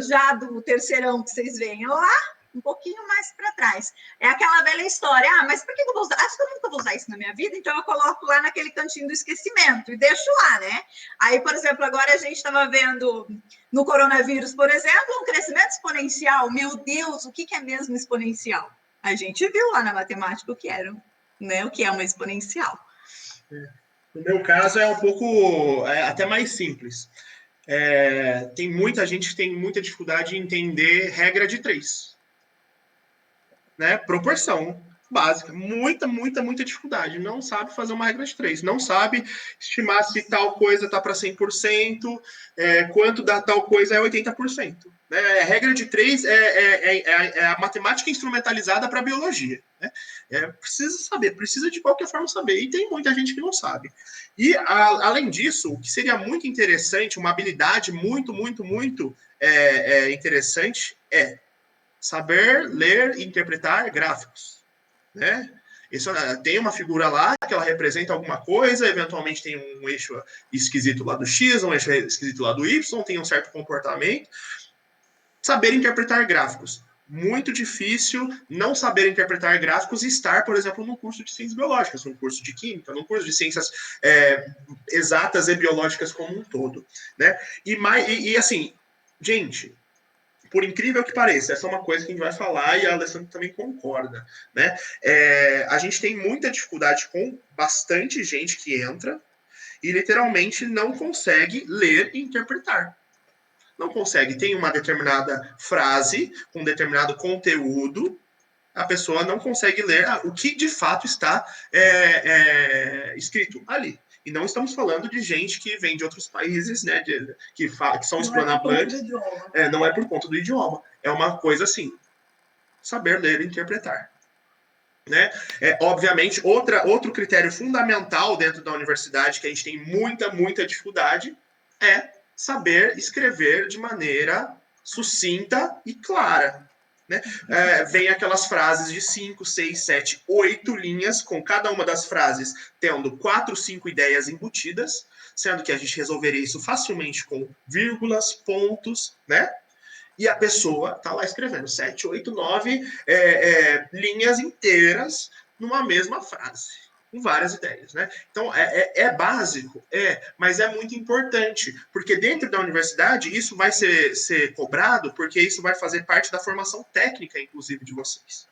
D: já do terceirão que vocês veem lá, um pouquinho mais para trás. É aquela velha história, mas por que eu vou usar? Acho que eu nunca vou usar isso na minha vida, então eu coloco lá naquele cantinho do esquecimento e deixo lá, né? Aí, por exemplo, agora a gente estava vendo no coronavírus, por exemplo, um crescimento exponencial. Meu Deus, o que é mesmo exponencial? A gente viu lá na matemática o que era, né? O que é uma exponencial.
C: No meu caso é um pouco até mais simples. Tem muita gente que tem muita dificuldade em entender regra de 3. Né? Proporção básica, muita dificuldade, não sabe fazer uma regra de 3, não sabe estimar se tal coisa está para 100%, quanto da tal coisa é 80%. Né? A regra de 3 é a matemática instrumentalizada para a biologia. Né? Precisa saber, precisa de qualquer forma saber, e tem muita gente que não sabe. E, além disso, o que seria muito interessante, uma habilidade muito interessante saber ler e interpretar gráficos, né? Isso, tem uma figura lá que ela representa alguma coisa, eventualmente tem um eixo esquisito lá do X, um eixo esquisito lá do Y, tem um certo comportamento. Saber interpretar gráficos. Muito difícil não saber interpretar gráficos e estar, por exemplo, num curso de ciências biológicas, num curso de química, num curso de ciências exatas e biológicas como um todo, né? E assim, gente, por incrível que pareça, essa é uma coisa que a gente vai falar e a Alessandra também concorda, né? A gente tem muita dificuldade com bastante gente que entra e literalmente não consegue ler e interpretar. Não consegue. Tem uma determinada frase, um determinado conteúdo, a pessoa não consegue ler o que de fato está escrito ali. E não estamos falando de gente que vem de outros países, né, que são hispanohablantes. Não é por conta do idioma. É uma coisa assim, saber ler e interpretar. Né? Obviamente, outro critério fundamental dentro da universidade que a gente tem muita dificuldade é saber escrever de maneira sucinta e clara. Né? Vem aquelas frases de 5, 6, 7, 8 linhas, com cada uma das frases tendo 4, 5 ideias embutidas, sendo que a gente resolveria isso facilmente com vírgulas, pontos, né? E a pessoa está lá escrevendo 7, 8, 9 linhas inteiras numa mesma frase, com várias ideias, né? Então, é básico, mas é muito importante, porque dentro da universidade isso vai ser cobrado, porque isso vai fazer parte da formação técnica, inclusive, de vocês.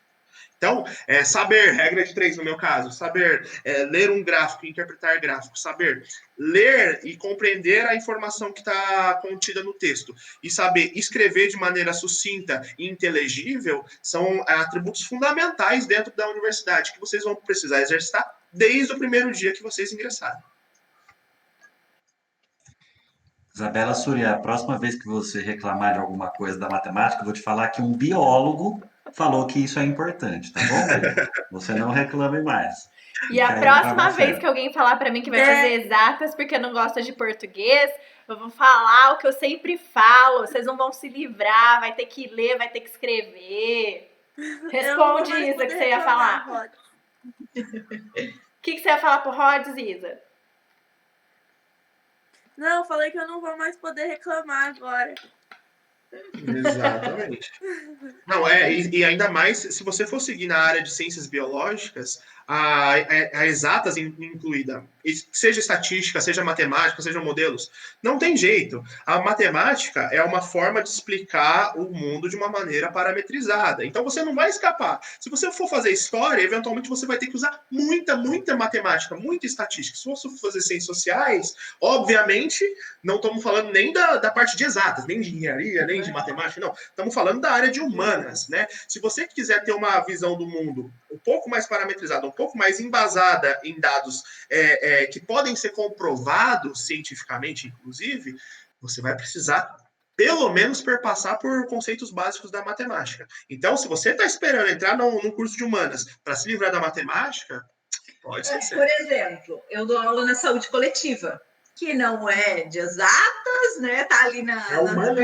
C: Então, saber, regra de 3 no meu caso, saber ler um gráfico, interpretar gráfico, saber ler e compreender a informação que está contida no texto e saber escrever de maneira sucinta e inteligível são atributos fundamentais dentro da universidade que vocês vão precisar exercitar desde o primeiro dia que vocês ingressarem.
B: Isabela Surya, a próxima vez que você reclamar de alguma coisa da matemática, eu vou te falar que um biólogo falou que isso é importante, tá bom? Você não reclame mais.
A: E a próxima vez que alguém falar pra mim que vai fazer exatas porque não gosta de português, eu vou falar o que eu sempre falo. Vocês não vão se livrar, vai ter que ler, vai ter que escrever. Responde, Isa, o que você ia falar. O que você ia falar pro Rhodes, Isa?
E: Não, eu falei que eu não vou mais poder reclamar agora.
C: Exatamente. Não, e ainda mais, se você for seguir na área de ciências biológicas, a exatas incluída, seja estatística, seja matemática, sejam modelos, não tem jeito. A matemática é uma forma de explicar o mundo de uma maneira parametrizada. Então você não vai escapar. Se você for fazer história, eventualmente você vai ter que usar muita matemática, muita estatística. Se você for fazer ciências sociais, obviamente, não estamos falando nem da parte de exatas, nem de engenharia, nem de matemática, não. Estamos falando da área de humanas, né? Se você quiser ter uma visão do mundo um pouco mais parametrizada, um pouco mais embasada em dados que podem ser comprovados cientificamente, inclusive, você vai precisar pelo menos perpassar por conceitos básicos da matemática. Então, se você está esperando entrar num curso de humanas para se livrar da matemática, pode ser.
D: Por exemplo, eu dou aula na saúde coletiva, que não é de exatas, né? Tá ali humanas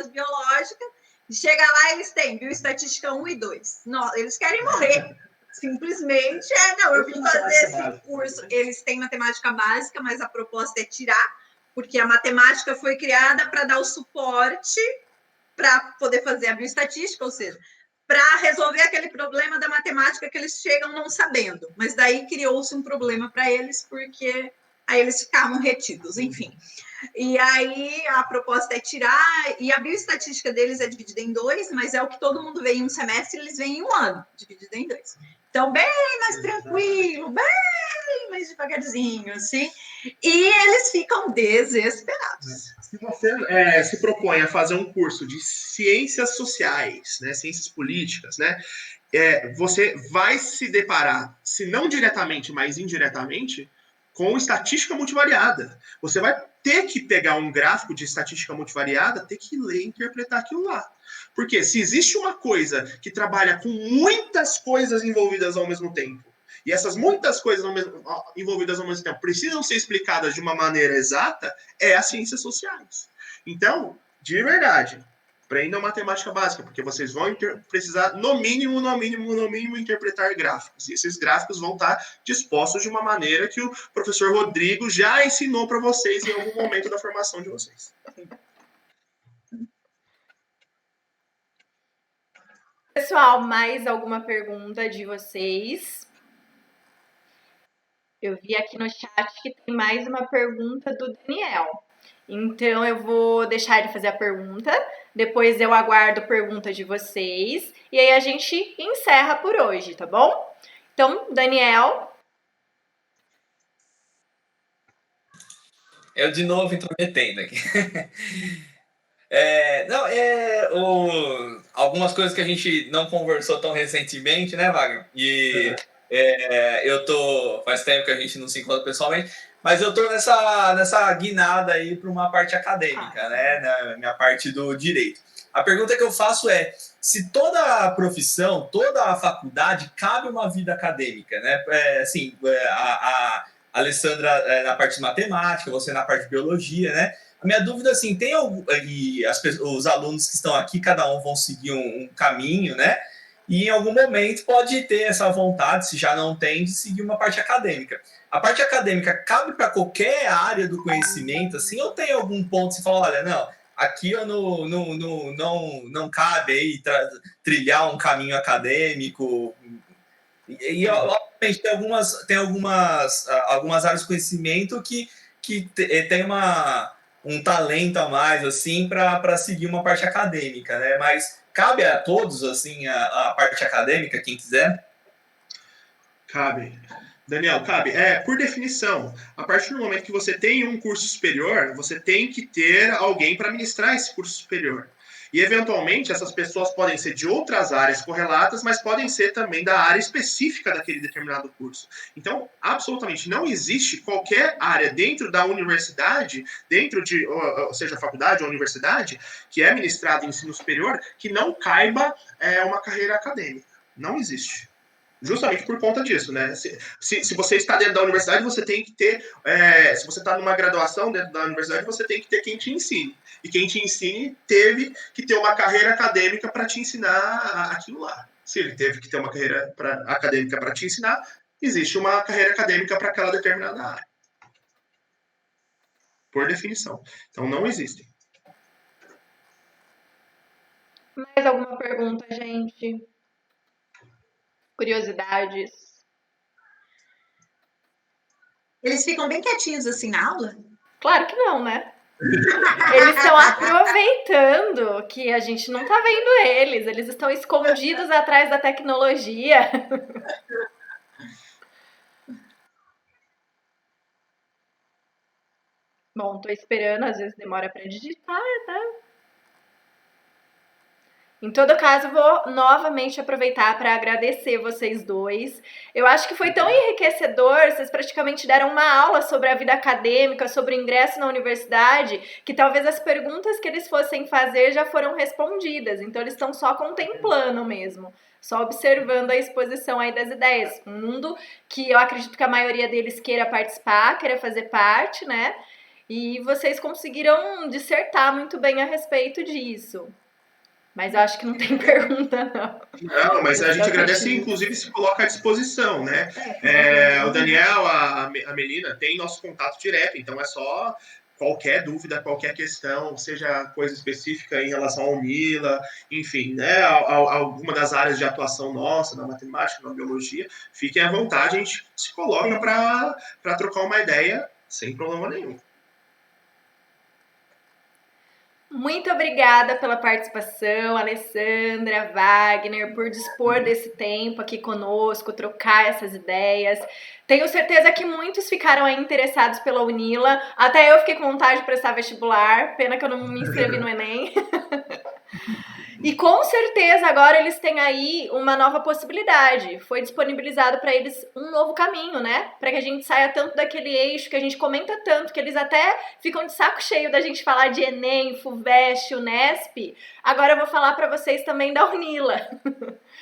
D: biológica. Chega lá, eles têm bioestatística 1 e 2. Não, eles querem morrer. Simplesmente, eu vim fazer esse curso. Eles têm matemática básica, mas a proposta é tirar, porque a matemática foi criada para dar o suporte para poder fazer a bioestatística, ou seja, para resolver aquele problema da matemática que eles chegam não sabendo. Mas daí criou-se um problema para eles, porque aí eles ficavam retidos, enfim. E aí a proposta é tirar, e a bioestatística deles é dividida em 2, mas é o que todo mundo vê em um semestre, eles veem em 1 ano, dividido em 2. Então, bem mais tranquilo, bem mais devagarzinho, assim, e eles ficam desesperados.
C: Se você se propõe a fazer um curso de ciências sociais, né, ciências políticas, né, você vai se deparar, se não diretamente, mas indiretamente, com estatística multivariada. Você vai ter que pegar um gráfico de estatística multivariada, ter que ler e interpretar aquilo lá. Porque se existe uma coisa que trabalha com muitas coisas envolvidas ao mesmo tempo, e essas muitas coisas envolvidas ao mesmo tempo precisam ser explicadas de uma maneira exata, é as ciências sociais. Então, de verdade, aprendam matemática básica, porque vocês vão precisar, no mínimo, interpretar gráficos. E esses gráficos vão estar dispostos de uma maneira que o professor Rodrigo já ensinou para vocês em algum momento da formação de vocês.
A: Pessoal, mais alguma pergunta de vocês? Eu vi aqui no chat que tem mais uma pergunta do Daniel. Então, eu vou deixar ele fazer a pergunta, depois eu aguardo a pergunta de vocês, e aí a gente encerra por hoje, tá bom? Então, Daniel.
F: Eu de novo intrometendo aqui. Algumas coisas que a gente não conversou tão recentemente, né, Wagner? E faz tempo que a gente não se encontra pessoalmente, mas eu tô nessa guinada aí para uma parte acadêmica, né, na minha parte do direito. A pergunta que eu faço é, se toda a profissão, toda a faculdade cabe uma vida acadêmica, né? A Alessandra na parte de matemática, você na parte de biologia, né? A minha dúvida, assim, tem algum... E os alunos que estão aqui, cada um vão seguir um caminho, né? E em algum momento pode ter essa vontade, se já não tem, de seguir uma parte acadêmica. A parte acadêmica cabe para qualquer área do conhecimento, assim, ou tem algum ponto que você fala, olha, não, aqui eu não cabe aí trilhar um caminho acadêmico. E obviamente, tem algumas áreas de conhecimento que tem um talento a mais, assim, para seguir uma parte acadêmica, né? Mas cabe a todos, assim, a parte acadêmica, quem quiser?
C: Cabe. Daniel, cabe. Por definição, a partir do momento que você tem um curso superior, você tem que ter alguém para ministrar esse curso superior. E, eventualmente, essas pessoas podem ser de outras áreas correlatas, mas podem ser também da área específica daquele determinado curso. Então, absolutamente não existe qualquer área dentro da universidade, dentro de, ou seja, faculdade ou universidade, que é ministrado em ensino superior, que não caiba uma carreira acadêmica. Não existe. Justamente por conta disso, né? Se você está dentro da universidade, você tem que ter... se você está numa graduação dentro da universidade, você tem que ter quem te ensine. E quem te ensine teve que ter uma carreira acadêmica para te ensinar aquilo lá. Se ele teve que ter uma carreira acadêmica para te ensinar, existe uma carreira acadêmica para aquela determinada área. Por definição. Então, não existem.
A: Mais alguma pergunta, gente? Curiosidades?
D: Eles ficam bem quietinhos assim na aula?
A: Claro que não, né? Eles estão aproveitando que a gente não tá vendo eles. Eles estão escondidos atrás da tecnologia. Bom, tô esperando, às vezes demora para digitar, tá? Em todo caso, vou novamente aproveitar para agradecer vocês dois. Eu acho que foi tão enriquecedor, vocês praticamente deram uma aula sobre a vida acadêmica, sobre o ingresso na universidade, que talvez as perguntas que eles fossem fazer já foram respondidas. Então, eles estão só contemplando mesmo, só observando a exposição aí das ideias. Um mundo que eu acredito que a maioria deles queira participar, queira fazer parte, né? E vocês conseguiram dissertar muito bem a respeito disso. Mas eu acho que não tem pergunta, não.
C: Não, mas a gente agradece e, inclusive, se coloca à disposição, né? O Daniel, a Melina, tem nosso contato direto, então é só qualquer dúvida, qualquer questão, seja coisa específica em relação ao Mila, enfim, né? Alguma das áreas de atuação nossa, na matemática, na biologia, fiquem à vontade, a gente se coloca para trocar uma ideia sem problema nenhum.
A: Muito obrigada pela participação, Alessandra, Wagner, por dispor desse tempo aqui conosco, trocar essas ideias. Tenho certeza que muitos ficaram aí interessados pela Unila. Até eu fiquei com vontade de prestar vestibular, pena que eu não me inscrevi no Enem. E com certeza agora eles têm aí uma nova possibilidade. Foi disponibilizado para eles um novo caminho, né? Para que a gente saia tanto daquele eixo que a gente comenta tanto, que eles até ficam de saco cheio da gente falar de Enem, FUVEST, Unesp. Agora eu vou falar para vocês também da Unila.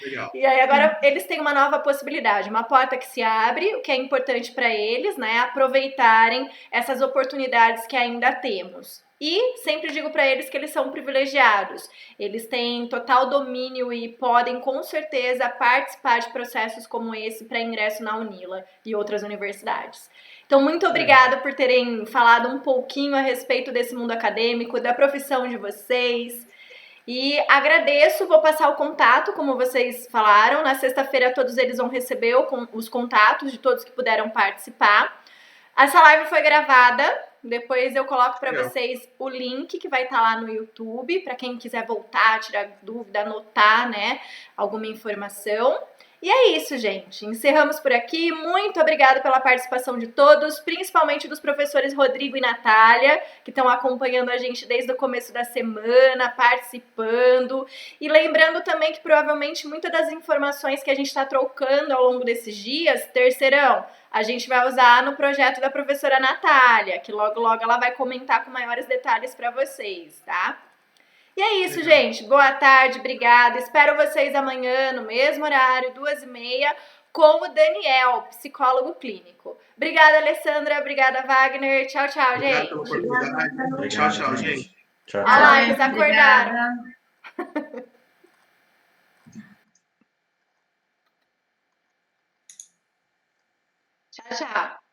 C: Legal.
A: E aí agora eles têm uma nova possibilidade, uma porta que se abre, o que é importante para eles, né? Aproveitarem essas oportunidades que ainda temos. E sempre digo para eles que eles são privilegiados. Eles têm total domínio e podem, com certeza, participar de processos como esse para ingresso na Unila e outras universidades. Então, muito obrigada por terem falado um pouquinho a respeito desse mundo acadêmico, da profissão de vocês. E agradeço, vou passar o contato, como vocês falaram. Na sexta-feira, todos eles vão receber os contatos de todos que puderam participar. Essa live foi gravada, depois eu coloco para vocês o link que vai estar lá no YouTube, para quem quiser voltar, tirar dúvida, anotar, né, alguma informação. E é isso, gente. Encerramos por aqui. Muito obrigada pela participação de todos, principalmente dos professores Rodrigo e Natália, que estão acompanhando a gente desde o começo da semana, participando. E lembrando também que provavelmente muitas das informações que a gente está trocando ao longo desses dias, terceirão, a gente vai usar no projeto da professora Natália, que logo, logo ela vai comentar com maiores detalhes para vocês, tá? E é isso, gente. Boa tarde, obrigada. Espero vocês amanhã, no mesmo horário, 2h30, com o Daniel, psicólogo clínico. Obrigada, Alessandra. Obrigada, Wagner. Tchau, tchau, gente.
C: Tchau, tchau, gente.
B: Tchau,
A: Olha lá,
B: tchau.
A: eles acordaram. Tchau, tchau.